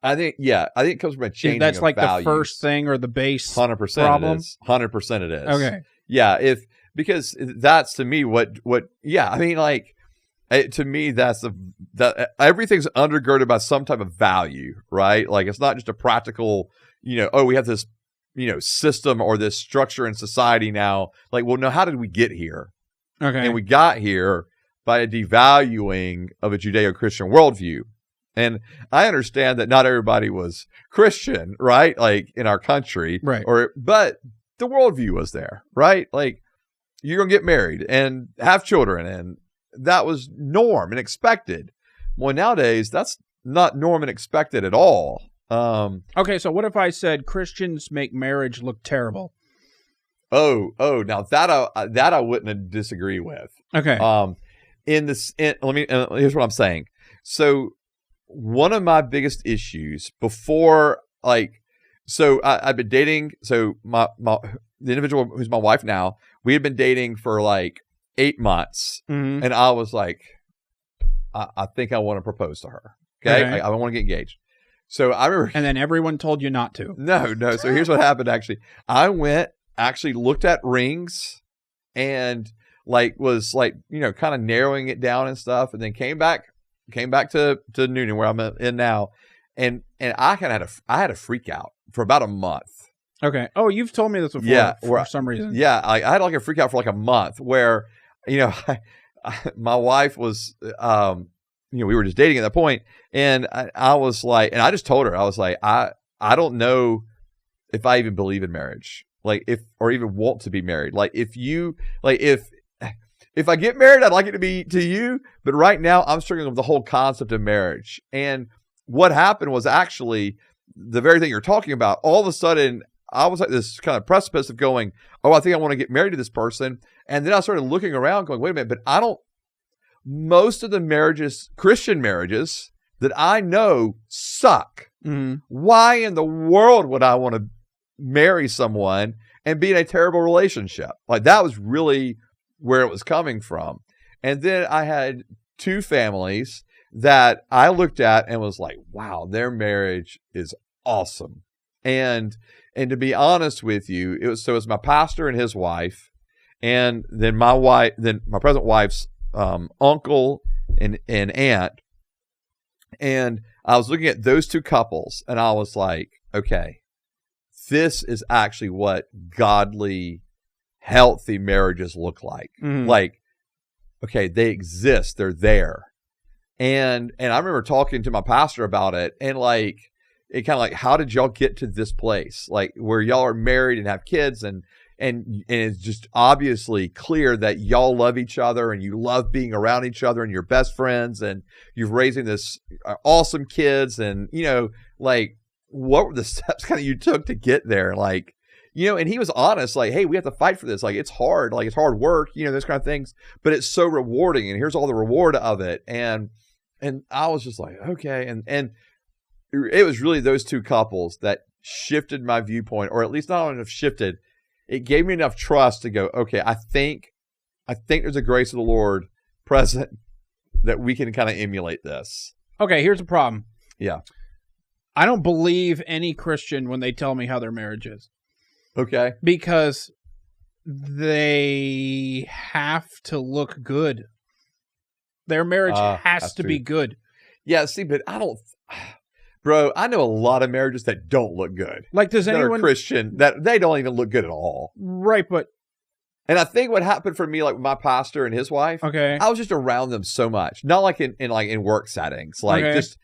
I think it comes from a changing
that's like
of values.
The first thing or the base
100%
problem?
It is. 100% it is.
Okay.
Yeah, because that's to me what I mean, like, to me, that everything's undergirded by some type of value, right? Like, it's not just a practical, we have this, system or this structure in society now. Like, well, no, how did we get here?
Okay.
And we got here by a devaluing of a Judeo-Christian worldview. And I understand that not everybody was Christian, right? Like, in our country,
right?
But the worldview was there, right? Like, you're gonna get married and have children, and that was norm and expected. Well, nowadays, that's not norm and expected at all.
Okay, so what if I said Christians make marriage look terrible?
Oh, now that I wouldn't disagree with.
Okay.
Here's what I'm saying. So one of my biggest issues before, I've been dating. So the individual who's my wife now, we had been dating for 8 months,
mm-hmm.
and I was like, I think I want to propose to her. Okay. I want to get engaged. So I remember,
and then everyone told you not to.
No. So here's what happened. Actually, looked at rings, and was kind of narrowing it down and stuff, and then came back to Noonan, where I'm in now, and I had a freak out for about a month.
Okay. Oh, you've told me this before.
Yeah,
for some reason.
Yeah, I had a freak out for a month where, my wife was, we were just dating at that point, and I was like, and I just told her, I was like, I don't know if I even believe in marriage, like or even want to be married. Like if I get married, I'd like it to be to you, but right now I'm struggling with the whole concept of marriage. And what happened was actually the very thing you're talking about. All of a sudden, I was like this kind of precipice of going, oh, I think I want to get married to this person. And then I started looking around going, wait a minute, but most of the marriages, Christian marriages that I know suck.
Mm-hmm.
Why in the world would I want to marry someone and be in a terrible relationship? Like that was really where it was coming from. And then I had two families that I looked at and was like, wow, their marriage is awesome. And to be honest with you, it was my pastor and his wife, and then my present wife's uncle and aunt. And I was looking at those two couples and I was like, okay, this is actually what godly, healthy marriages look like.
Mm-hmm.
Like, okay, they exist. They're there. And I remember talking to my pastor about it, and like, it kind of like, how did y'all get to this place? Like where y'all are married and have kids, and it's just obviously clear that y'all love each other and you love being around each other and you're best friends and you're raising this awesome kids. And, like what were the steps kind of you took to get there? Like, and he was honest, like, hey, we have to fight for this. Like, it's hard. Like, it's hard work, those kind of things. But it's so rewarding. And here's all the reward of it. And I was just like, okay. And it was really those two couples that shifted my viewpoint, or at least not enough shifted. It gave me enough trust to go, okay, I think there's a grace of the Lord present that we can kind of emulate this.
Okay, here's the problem.
Yeah.
I don't believe any Christian when they tell me how their marriage is.
Okay.
Because they have to look good. Their marriage has to be good.
Yeah, see, but bro, I know a lot of marriages that don't look good.
Like, does anyone
that are Christian, that they don't even look good at all.
Right, but
and I think what happened for me, like with my pastor and his wife,
okay,
I was just around them so much. Not like in work settings, like just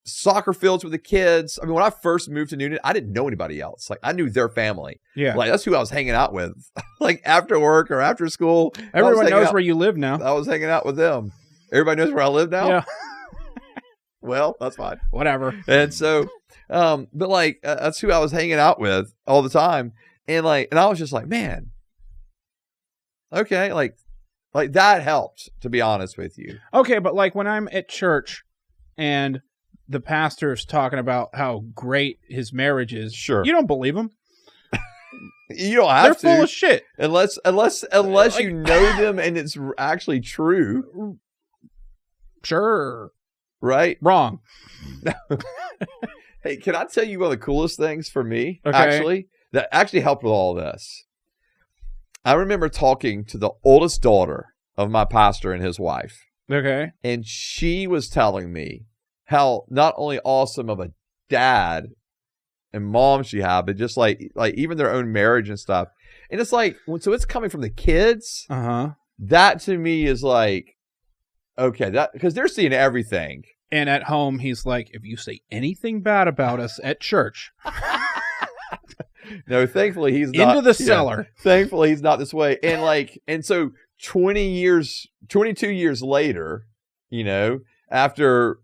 soccer fields with the kids. I mean, when I first moved to Newton, I didn't know anybody else. Like, I knew their family.
Yeah,
like that's who I was hanging out with. Like after work or after school,
everyone knows where you live now.
I was hanging out with them. Everybody knows where I live now.
Yeah.
Well, that's fine.
Whatever.
And so, but like, that's who I was hanging out with all the time. And I was just like, man, okay. Like that helped, to be honest with you.
Okay. But like when I'm at church and the pastor's talking about how great his marriage is,
sure,
you don't believe him.
You don't have to.
They're full of shit.
Unless like, you know them and it's actually true.
Sure.
Right?
Wrong.
Hey, can I tell you one of the coolest things for me,
okay,
actually, that actually helped with all this? I remember talking to the oldest daughter of my pastor and his wife.
Okay.
And she was telling me how not only awesome of a dad and mom she had, but just like even their own marriage and stuff. And it's like, so it's coming from the kids.
Uh-huh.
That to me is like, okay, that because they're seeing everything.
And at home, he's like, if you say anything bad about us at church.
No, thankfully he's not.
Into the cellar.
Thankfully he's not this way. And so 22 years later, after,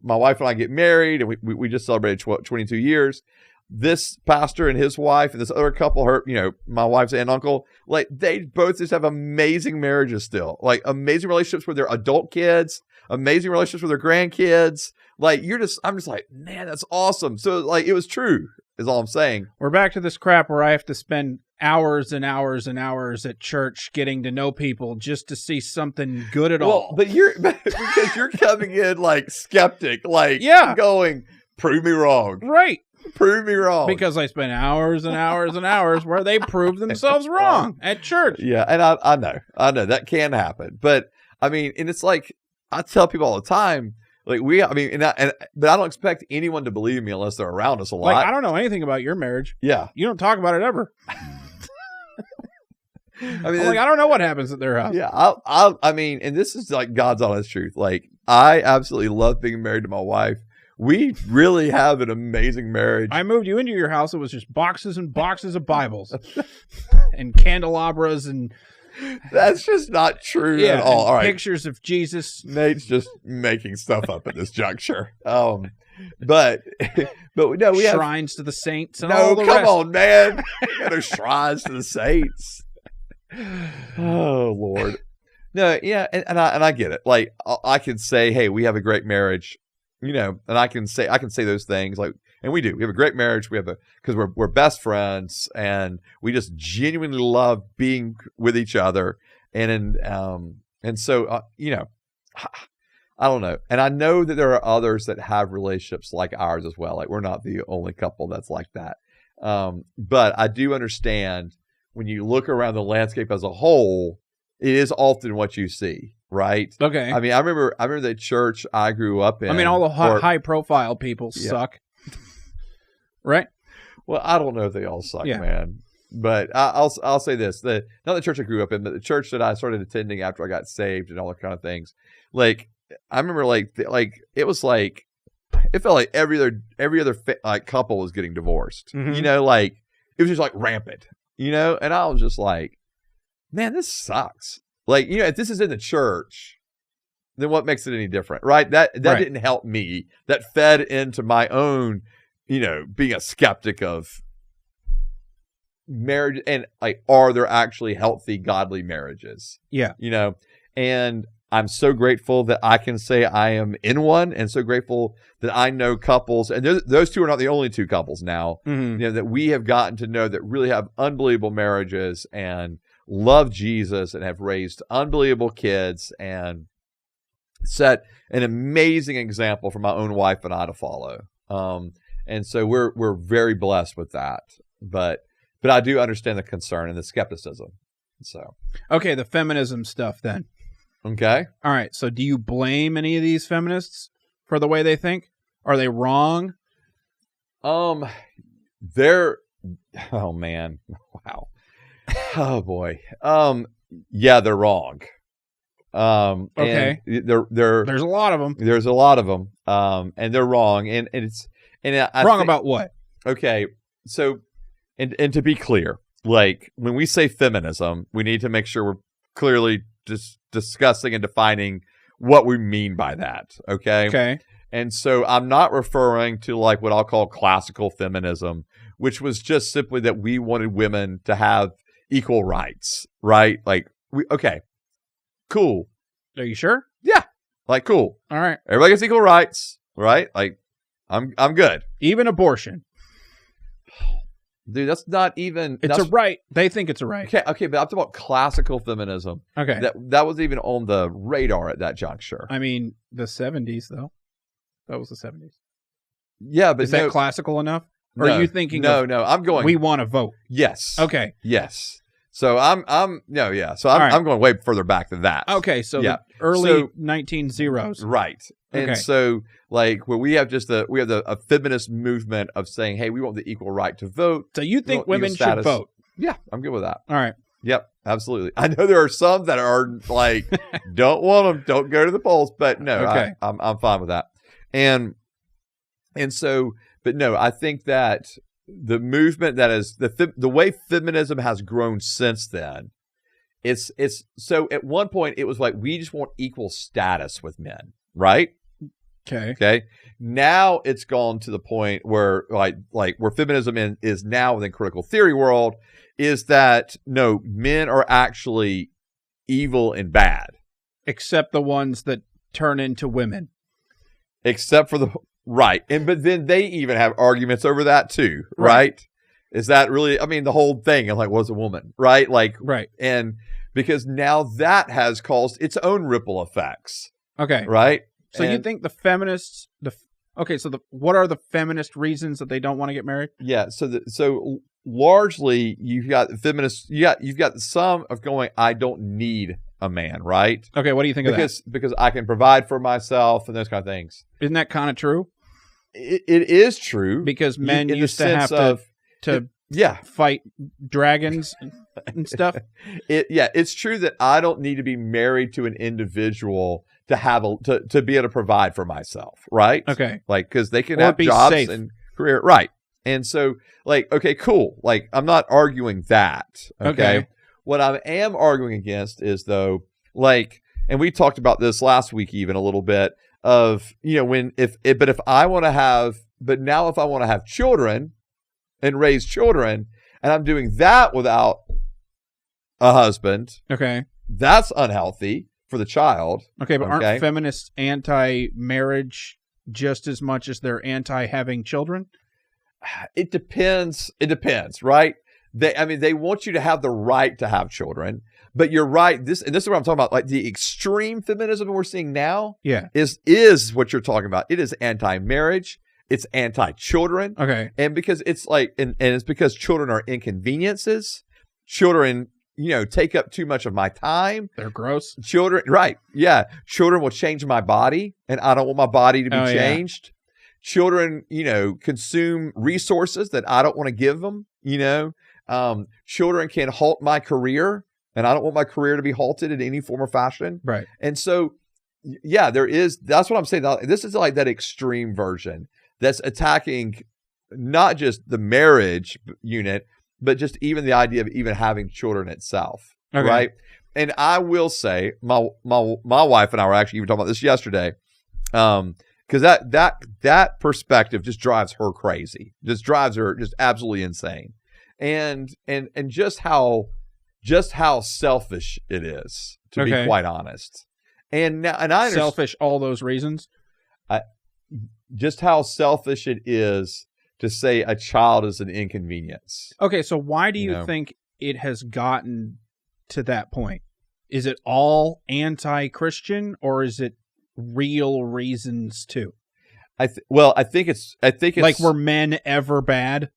my wife and I get married and we just celebrated 22 years. This pastor and his wife and this other couple, my wife's aunt and uncle, like they both just have amazing marriages still, like amazing relationships with their adult kids, amazing relationships with their grandkids. Like I'm just like, man, that's awesome. So like, it was true is all I'm saying.
We're back to this crap where I have to spend hours and hours and hours at church getting to know people just to see something good at all.
But because you're coming in like skeptic, like going, prove me wrong.
Right.
Prove me wrong.
Because I spent hours and hours and hours where they proved themselves wrong at church.
Yeah, and I know that can happen. But I mean, and it's like I tell people all the time, like but I don't expect anyone to believe me unless they're around us a lot.
Like, I don't know anything about your marriage.
Yeah.
You don't talk about it ever.
I mean,
I don't know what happens at their house.
Yeah, I mean, and this is like God's honest truth. Like, I absolutely love being married to my wife. We really have an amazing marriage.
I moved you into your house. It was just boxes and boxes of Bibles and candelabras and
That's just not true at all. All right,
pictures of Jesus.
Nate's just making stuff up at this juncture. But no, we have
shrines to the saints. And all the
come
rest.
on, man. There's shrines to the saints. Oh Lord. No, yeah, and I get it. Like, I can say, hey, we have a great marriage, and I can say those things, like, and we do. We have a great marriage. We have because we're best friends, and we just genuinely love being with each other. And so I don't know. And I know that there are others that have relationships like ours as well. Like, we're not the only couple that's like that. But I do understand when you look around the landscape as a whole, it is often what you see, right?
Okay.
I mean, I remember the church I grew up in.
I mean, all the high-profile people suck, right?
Well, I don't know if they all suck,
Yeah.
man. But I'll say this: not the church I grew up in, but the church that I started attending after I got saved and all that kind of things. Like, I remember, like it was like it felt like every other couple was getting divorced.
Mm-hmm.
Like, it was just like rampant. And I was just like, man, this sucks. Like, if this is in the church, then what makes it any different, right? That
Right.
didn't help me. That fed into my own, being a skeptic of marriage and like, are there actually healthy, godly marriages?
Yeah.
And I'm so grateful that I can say I am in one, and so grateful that I know couples, and those two are not the only two couples now,
Mm-hmm.
that we have gotten to know that really have unbelievable marriages and love Jesus and have raised unbelievable kids and set an amazing example for my own wife and I to follow. And so we're very blessed with that. But I do understand the concern and the skepticism. So
Okay, the feminism stuff then.
okay.
All right, so do you blame any of these feminists for the way they think? Are they wrong?
They're, oh man, wow, oh boy, yeah, they're wrong.
Okay.
and
There's a lot of them.
there's a lot of them, and they're wrong, and I
Wrong
think,
about what?
okay, so and to be clear, like, when we say feminism, we need to make sure we're clearly just discussing and defining what we mean by that.
Okay.
And so I'm not referring to like what I'll call classical feminism, which was just simply that we wanted women to have equal rights, right? Like, okay, cool.
Are you sure?
Yeah. Like, cool.
All right.
Everybody gets equal rights, right? Like, I'm good.
Even abortion.
Dude, that's not even...
It's a right. They think it's a right.
Okay, but I'm talking about classical feminism.
Okay.
That wasn't even on the radar at that juncture.
I mean, the 70s, though. That was the 70s.
Yeah, but
Is that classical enough? Or
no,
are you thinking
No, I'm going...
we want to vote?
Yes.
Okay.
Yes. So I'm So
right.
I'm going way further back than that.
Okay, so
Yeah.
the early
So-
1900s.
Right. And
Okay.
so, like, where we have a feminist movement of saying, hey, we want the equal right to vote.
So you think
Equal
women should
status.
vote?
Yeah, I'm good with that.
All right.
Yep, absolutely. I know there are some that are like, don't want them, don't go to the polls, but no,
Okay.
I'm fine with that. And so, but no, I think that the movement that is the way feminism has grown since then, it's so at one point it was like, we just want equal status with men, right? Okay. Now it's gone to the point where like where feminism is now within critical theory world is that no, men are actually evil and bad.
Except the ones that turn into women.
Except for right. But then they even have arguments over that too, right? Is that really, I mean, the whole thing of like, what's a woman, right? Like,
right.
And because now that has caused its own ripple effects.
Okay.
Right.
So you think the feminists, what are the feminist reasons that they don't want to get married?
Yeah. So largely you've got feminists, you've got some of going, I don't need a man, right?
Okay. What do you think of that?
Because I can provide for myself and those kind of things.
Isn't that kind of true?
It is true.
Because men used to have to fight dragons and stuff.
It's true that I don't need to be married to an individual to have to be able to provide for myself, right?
Okay.
Like, because they can have jobs safe. And career, right? And so, like, okay, cool. Like, I'm not arguing that. Okay. What I am arguing against is, though, like, and we talked about this last week even a little bit of, if I want to have, but now if I want to have children and raise children, and I'm doing that without a husband,
okay,
that's unhealthy for the child.
Okay, but aren't feminists anti-marriage just as much as they're anti-having children?
It depends. It depends, right? They want you to have the right to have children, but you're right. This is what I'm talking about. Like, the extreme feminism we're seeing now, is what you're talking about. It is anti-marriage. It's anti-children.
Okay,
and because it's like, and it's because children are inconveniences. Children, take up too much of my time.
They're gross.
Children, right? Yeah, children will change my body, and I don't want my body to be changed. Yeah. Children, consume resources that I don't want to give them. Children can halt my career, and I don't want my career to be halted in any form or fashion.
Right.
And so, that's what I'm saying. This is like that extreme version that's attacking not just the marriage unit, but just even the idea of even having children itself. Okay. Right. And I will say, my wife and I were actually even talking about this yesterday. Because that perspective just drives her crazy, just drives her just absolutely insane, and just how selfish it is, to be quite honest. And I understand,
selfish, all those reasons.
Just how selfish it is to say a child is an inconvenience.
Okay, so why do you think it has gotten to that point? Is it all anti-Christian, or is it real reasons too? I think it's like, were men ever bad?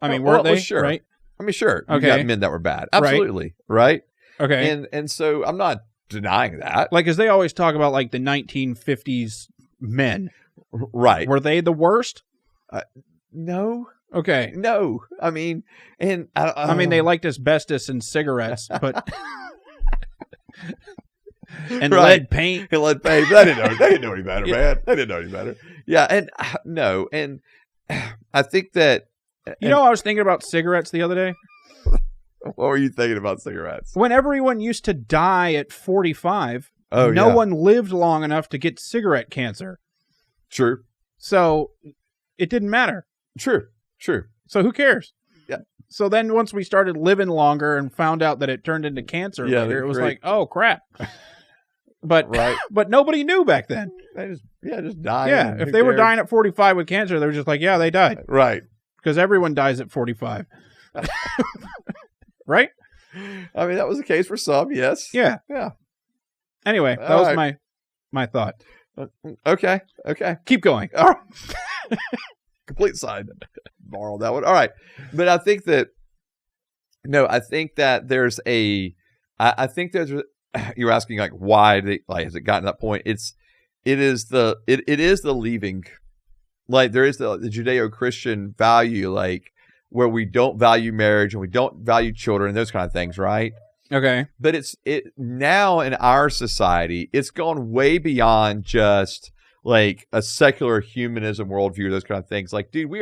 I mean, weren't they?
Sure.
Right?
I mean, sure. Okay. You got men that were bad. Absolutely. Right?
Okay.
And so I'm not denying that.
Like, as they always talk about, like, the 1950s men.
Right.
Were they the worst?
No.
Okay.
No. I mean, and
I mean, they liked asbestos and cigarettes, but and lead paint.
And lead paint. They didn't know any better, man. They didn't know any better. Yeah, and no, and I think that
I was thinking about cigarettes the other day.
What were you thinking about cigarettes?
When everyone used to die at 45, no one lived long enough to get cigarette cancer.
True.
So it didn't matter.
True.
So who cares?
Yeah.
So then once we started living longer and found out that it turned into cancer later, it was like, oh, crap. But but nobody knew back then.
They just died.
Yeah, if they were dying at 45 with cancer, they were just like, yeah, they died.
Right.
Because everyone dies at 45. Right?
I mean, that was the case for some, yes.
Yeah. Anyway, that was my thought.
Okay.
Keep going.
All right. Complete side. Borrow that one. All right. But I think that there's you're asking, like, why has it gotten to that point? It is the leaving, like, there is the Judeo-Christian value, like, where we don't value marriage and we don't value children and those kind of things, right?
Okay.
But it now in our society, it's gone way beyond just like a secular humanism worldview, those kind of things. Like, dude, we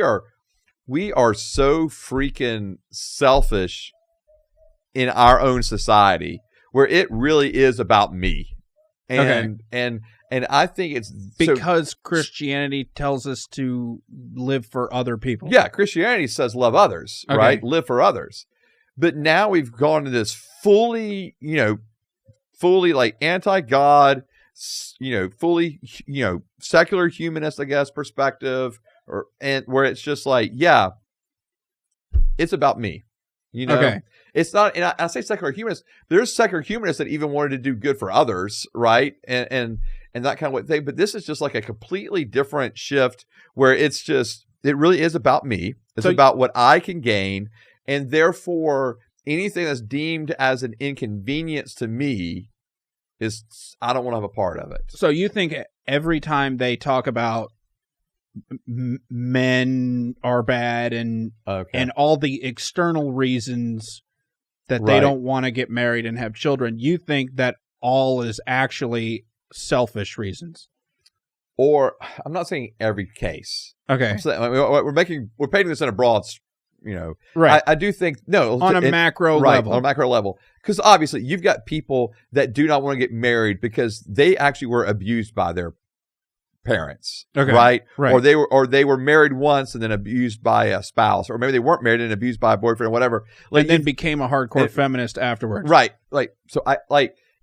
are so freaking selfish in our own society, where it really is about me. And I think it's
because Christianity tells us to live for other people.
Yeah, Christianity says love others, right? Live for others. But now we've gone to this fully like anti-God, fully, secular humanist, I guess, perspective, and where it's just like, yeah, it's about me.
Okay.
It's not, and I say secular humanists, there's secular humanists that even wanted to do good for others, right? And that kind of thing. But this is just like a completely different shift where it really is about me. It's about what I can gain. And therefore, anything that's deemed as an inconvenience to me I don't want to have a part of it.
So you think every time they talk about men are bad and all the external reasons that they don't want to get married and have children. You think that all is actually selfish reasons?
Or I'm not saying every case.
Okay.
We're painting this in a broad,
right.
I do think,
on a macro level.
On a macro level. Because obviously you've got people that do not want to get married because they actually were abused by their parents.
Okay.
Right?
Right.
Or they were married once and then abused by a spouse. Or maybe they weren't married and abused by a boyfriend or whatever.
And then became a hardcore feminist afterwards.
Right.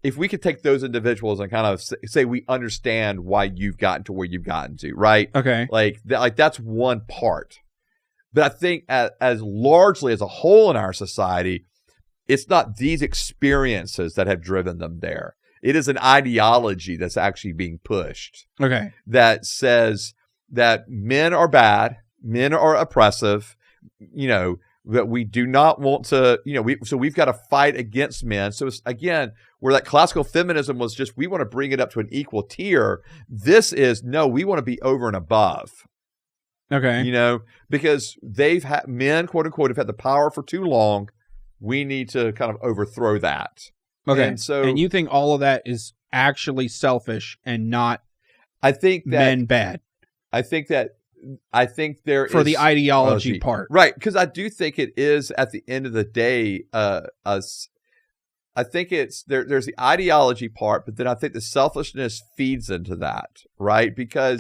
If we could take those individuals and kind of say we understand why you've gotten to where you've gotten to, right?
Okay.
That's one part. But I think as largely as a whole in our society, it's not these experiences that have driven them there. It is an ideology that's actually being pushed.
Okay.
That says that men are bad, men are oppressive, that we do not want to, so we've got to fight against men. So it's, again, where that classical feminism was just, we want to bring it up to an equal tier. This is, no, we want to be over and above.
Okay.
Because men, quote unquote, have had the power for too long. We need to kind of overthrow that.
Okay.
And
you think all of that is actually selfish and not men bad?
I think there
for the ideology part.
Right. Because I do think it is at the end of the day, I think it's there's the ideology part, but then I think the selfishness feeds into that, right? Because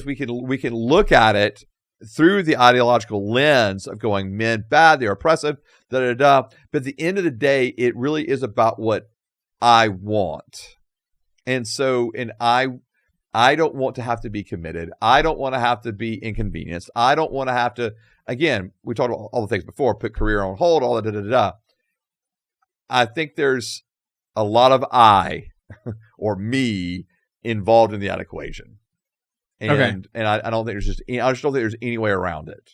we can look at it through the ideological lens of going, men bad, they're oppressive, But at the end of the day, it really is about what I want. And so, I don't want to have to be committed. I don't want to have to be inconvenienced. I don't want to have to, again, we talked about all the things before, put career on hold, all that, I think there's a lot of I or me involved in that equation. And I don't think I just don't think there's any way around it.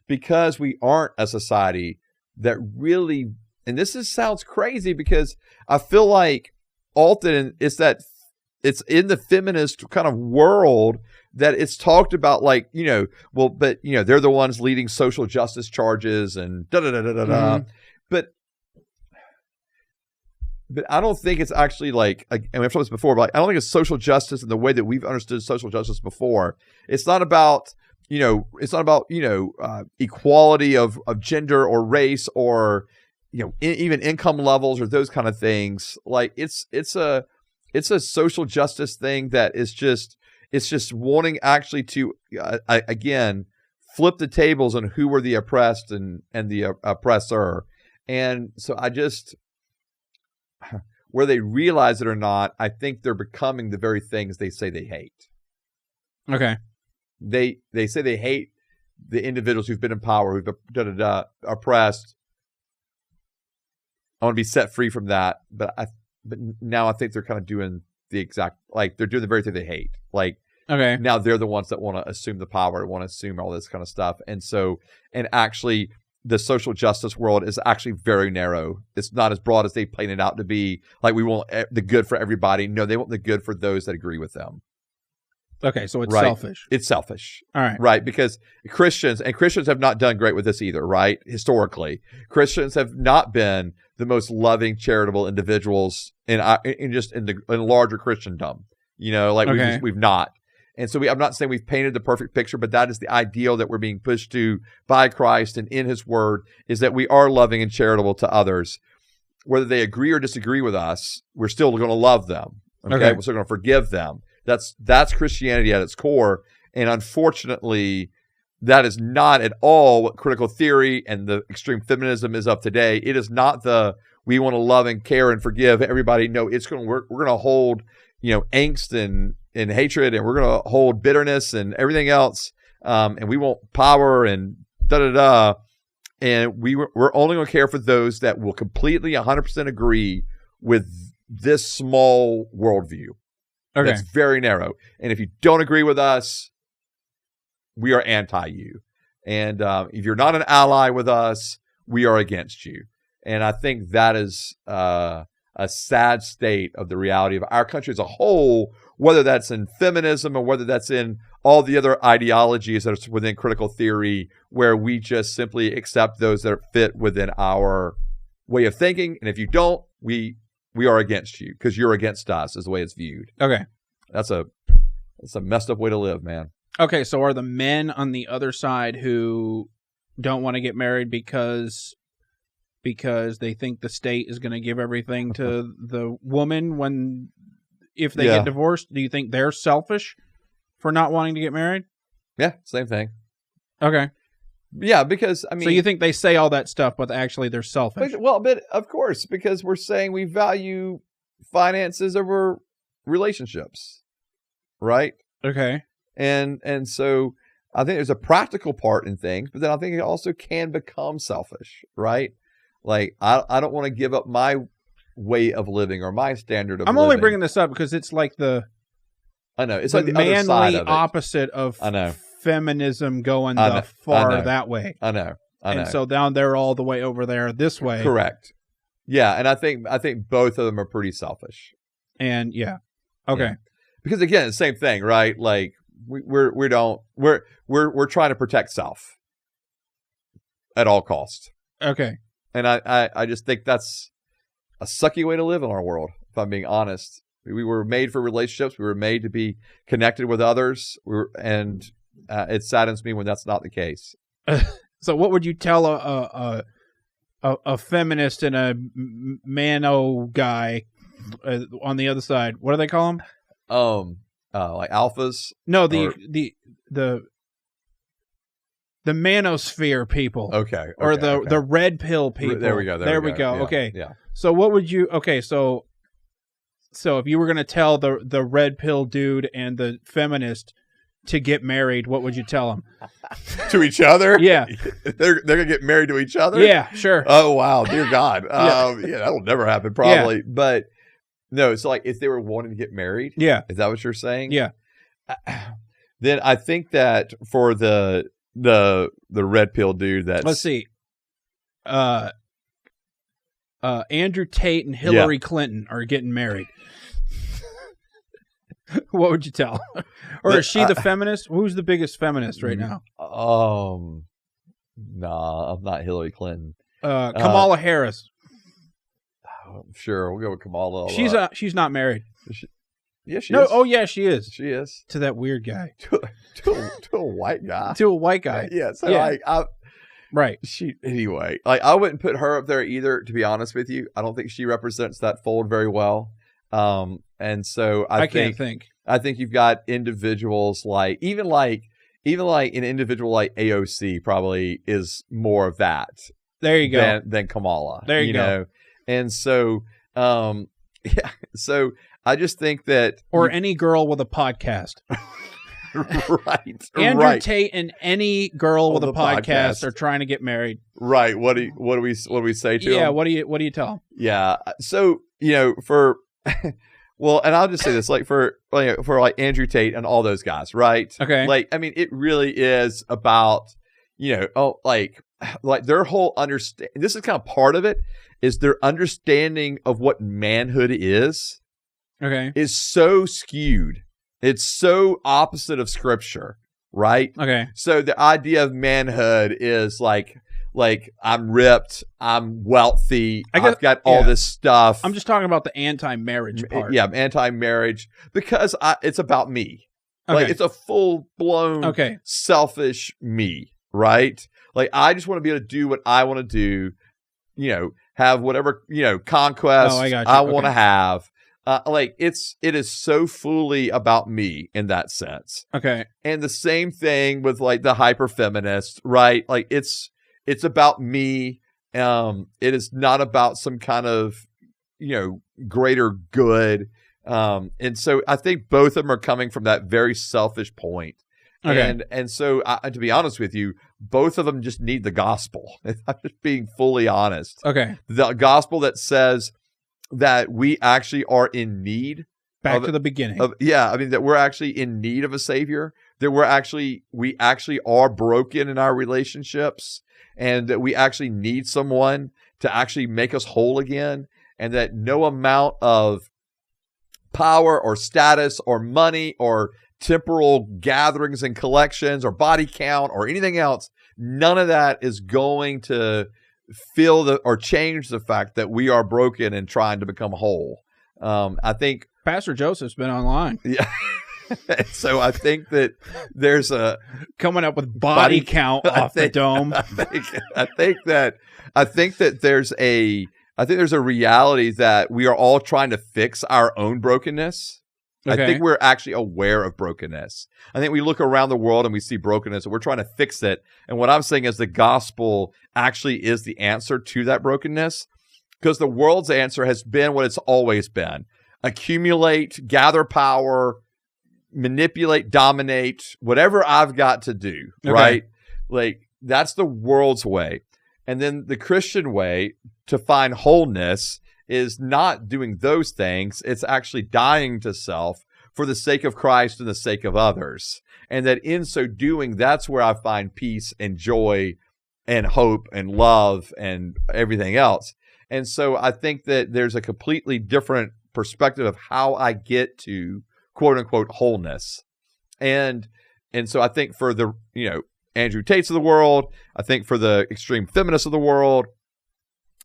Because we aren't a society that really, and sounds crazy because I feel like often it's in the feminist kind of world that it's talked about like, they're the ones leading social justice charges and da-da-da-da-da-da.
Mm-hmm.
But I don't think it's actually like, and we've talked about this before, but I don't think it's social justice in the way that we've understood social justice before. It's not about, equality of gender or race or, even income levels or those kind of things. Like it's a social justice thing that is it's just wanting actually to, again, flip the tables on who were the oppressed and the oppressor. And so where they realize it or not, I think they're becoming the very things they say they hate.
Okay.
They say they hate the individuals who've been in power, who've oppressed. I want to be set free from that, but now I think they're kind of doing the exact, like they're doing the very thing they hate. Like,
okay,
now they're the ones that want to assume the power, want to assume all this kind of stuff, and actually, the social justice world is actually very narrow. It's not as broad as they paint it out to be. Like, we want the good for everybody. No, they want the good for those that agree with them.
Okay, so it's selfish.
It's selfish.
All right.
Right, because Christians have not done great with this either, right? Historically. Christians have not been the most loving, charitable individuals in larger Christendom. We've not. And so I'm not saying we've painted the perfect picture, but that is the ideal that we're being pushed to by Christ and in his word, is that we are loving and charitable to others. Whether they agree or disagree with us, we're still going to love them. Okay. We're still going to forgive them. That's Christianity at its core. And unfortunately, that is not at all what critical theory and the extreme feminism is of today. It is not we want to love and care and forgive everybody. No, we're going to hold, angst and hatred, and we're going to hold bitterness and everything else. And we want power and da-da-da. And we're only going to care for those that will completely 100% agree with this small worldview. Okay. That's very narrow. And if you don't agree with us, we are anti-you. And if you're not an ally with us, we are against you. And I think that is a sad state of the reality of our country as a whole, whether that's in feminism or whether that's in all the other ideologies that are within critical theory, where we just simply accept those that fit within our way of thinking, and if you don't, we are against you because you're against us, is the way it's viewed.
Okay. That's
a messed up way to live, man.
Okay, so are the men on the other side who don't want to get married because they think the state is going to give everything to the woman if they get divorced, do you think they're selfish for not wanting to get married?
Yeah, same thing.
Okay.
Yeah, because, I mean...
So you think they say all that stuff, but actually they're selfish?
But of course, because we're saying we value finances over relationships, right?
Okay.
And so I think there's a practical part in things, but then I think it also can become selfish, right? Like, I don't want to give up my way of living or my standard of living.
I'm only bringing this up because it's like
I know. It's
the
like the
manly
other side of it.
opposite of feminism going that way.
I know.
And so down there all the way over there this way.
Correct. Yeah, and I think both of them are pretty selfish.
And yeah. Okay. Yeah.
Because again, the same thing, right? Like we're trying to protect self at all costs.
Okay.
And I just think that's a sucky way to live in our world, if I'm being honest. We were made for relationships. We were made to be connected with others. It saddens me when that's not the case.
So what would you tell a feminist and a mano guy on the other side? What do they call them?
Like alphas?
No, the manosphere people.
Okay.
Or the red pill people.
There we go.
There we go.
Yeah,
okay.
Yeah.
So what would you? Okay. So if you were going to tell the red pill dude and the feminist to get married, what would you tell them?
To each other?
Yeah.
They're going to get married to each other?
Yeah, sure.
Oh, wow. Dear God. Yeah, that'll never happen probably. Yeah. But no, it's like if they were wanting to get married.
Yeah.
Is that what you're saying?
Yeah.
Then I think that for the red pill dude that's...
Let's see. Andrew Tate and Hillary Clinton are getting married. What would you tell? Or is she the feminist? Who's the biggest feminist right now?
Nah, I'm not Hillary Clinton.
Kamala Harris.
Sure, we'll go with Kamala.
She's not married.
Yeah, she is.
No, oh yeah, she is.
She is.
To that weird guy.
to a white guy.
To a white guy.
Yeah. So like,
right.
Anyway, like I wouldn't put her up there either. To be honest with you, I don't think she represents that fold very well. And so I think you've got individuals like even like an individual like AOC probably is more of that.
There you go.
Than Kamala.
There you go.
Know? And so, yeah. So I just think that,
any girl with a podcast.
Right.
Andrew Tate and any girl with a podcast are trying to get married.
Right. What do we say to them?
Yeah. What do you tell them?
Yeah. So, for, well, and I'll just say this, like for Andrew Tate and all those guys, right?
Okay.
Like, I mean, it really is about, like their whole understand. This is kind of part of it, is their understanding of what manhood is.
Okay.
Is so skewed. It's so opposite of scripture, right?
Okay.
So the idea of manhood is like I'm ripped, I'm wealthy, I've got all this stuff.
I'm just talking about the anti-marriage part.
Yeah, anti-marriage because it's about me.
Okay.
Like it's a full-blown selfish me, right? Like I just want to be able to do what I want to do, have whatever, conquest I want to have. It is so fully about me in that sense.
Okay.
And the same thing with like the hyper feminist, right? Like it's about me. It is not about some kind of, greater good. And so I think both of them are coming from that very selfish point.
Okay.
And so to be honest with you, both of them just need the gospel. I'm just being fully honest.
Okay.
The gospel that says that we actually are in need.
Back to the beginning.
That we're actually in need of a savior, that we actually are broken in our relationships, and that we actually need someone to actually make us whole again, and that no amount of power or status or money or temporal gatherings and collections or body count or anything else. None of that is going to feel or change the fact that we are broken and trying to become whole. I think
Pastor Joseph's been online.
Yeah. So I think that there's
coming up with body count off the dome.
I think that there's a reality that we are all trying to fix our own brokenness. Okay. I think we're actually aware of brokenness. I think we look around the world and we see brokenness and we're trying to fix it. And what I'm saying is the gospel actually is the answer to that brokenness, because the world's answer has been what it's always been: accumulate, gather power, manipulate, dominate, whatever I've got to do, right? Like, that's the world's way. And then the Christian way to find wholeness is not doing those things. It's actually dying to self for the sake of Christ and the sake of others. And that in so doing, that's where I find peace and joy and hope and love and everything else. And so I think that there's a completely different perspective of how I get to quote unquote wholeness. And so I think for the, Andrew Tates of the world, I think for the extreme feminists of the world,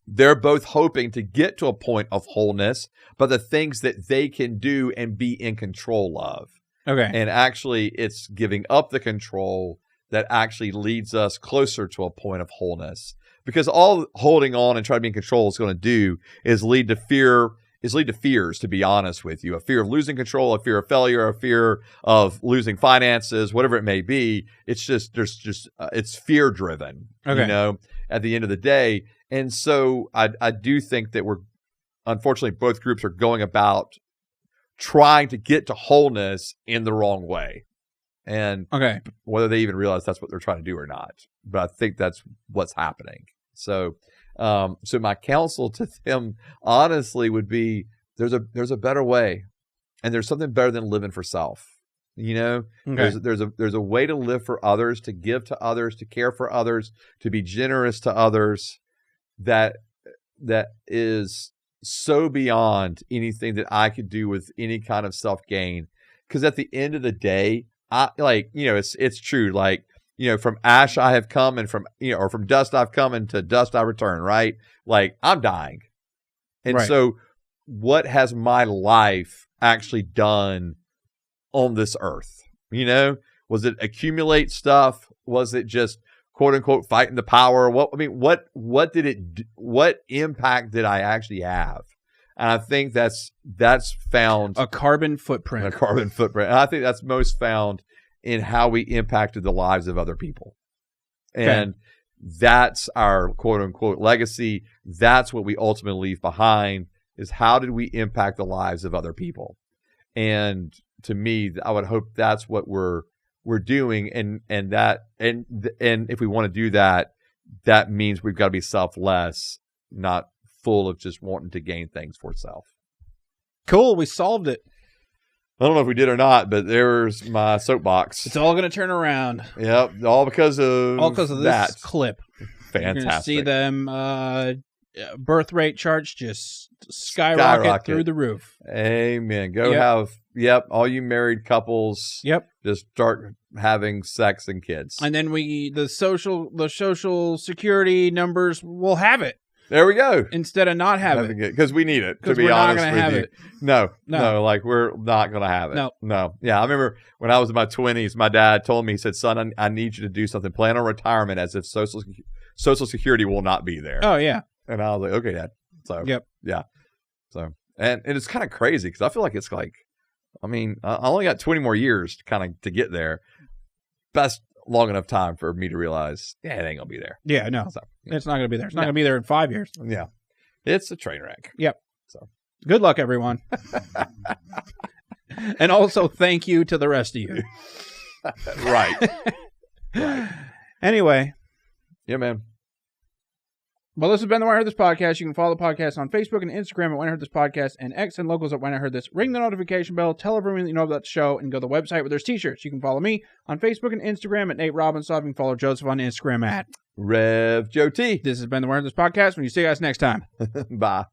they're both hoping to get to a point of wholeness, but the things that they can do and be in control of. Okay. And actually it's giving up the control that actually leads us closer to a point of wholeness. Because all holding on and trying to be in control is going to do is lead to fears, to be honest with you. A fear of losing control, a fear of failure, a fear of losing finances, whatever it may be. It's just, it's fear driven, at the end of the day. And so I do think that unfortunately, both groups are going about trying to get to wholeness in the wrong way. And whether they even realize that's what they're trying to do or not. But I think that's what's happening. So my counsel to them, honestly, would be there's a better way, and there's something better than living for self. There's a way to live for others, to give to others, to care for others, to be generous to others. That is so beyond anything that I could do with any kind of self gain. Because at the end of the day, it's true. Like, from ash I have come, and from dust I've come, and to dust I return, right? Like, I'm dying. And so what has my life actually done on this earth? Was it accumulate stuff? Was it just quote unquote fighting the power? What impact did I actually have? And I think that's found
a carbon footprint.
And I think that's most found in how we impacted the lives of other people. And that's our quote unquote legacy. That's what we ultimately leave behind, is how did we impact the lives of other people? And to me, I would hope that's what we're doing. And if we want to do that, that means we've got to be selfless, not full of just wanting to gain things for self.
Cool. We solved it.
I don't know if we did or not, but there's my soapbox.
It's all going to turn around.
Yep, all because of
this clip.
Fantastic.
You're going to see them birth rate charts just skyrocket through the roof.
Amen. Go have all you married couples. Yep. Just start having sex and kids.
And then the social security numbers will have it.
There we go.
Instead of not having it.
Because we need it, to be honest with you. Have it. No, like, we're not going to have it. No. Yeah, I remember when I was in my 20s, my dad told me, he said, son, I need you to do something. Plan on retirement as if Social Security will not be there.
Oh, yeah.
And I was like, okay, Dad. So, yeah. So, and it's kind of crazy because I feel like it's like, I only got 20 more years to get there. Best long enough time for me to realize, it ain't gonna be there.
Yeah, no, so, it's not gonna be there. It's not gonna be there in 5 years.
Yeah, it's a train wreck.
Yep. So, good luck, everyone. And also, thank you to the rest of you.
Right.
Anyway.
Yeah, man.
Well, this has been the When I Heard This podcast. You can follow the podcast on Facebook and Instagram at When I Heard This podcast, and X and locals at When I Heard This. Ring the notification bell, tell everyone that you know about the show, and go to the website where there's t-shirts. You can follow me on Facebook and Instagram at Nate Robinson. You can follow Joseph on Instagram at
Rev Joe T.
This has been the When I Heard This podcast. When you see you guys next time.
Bye.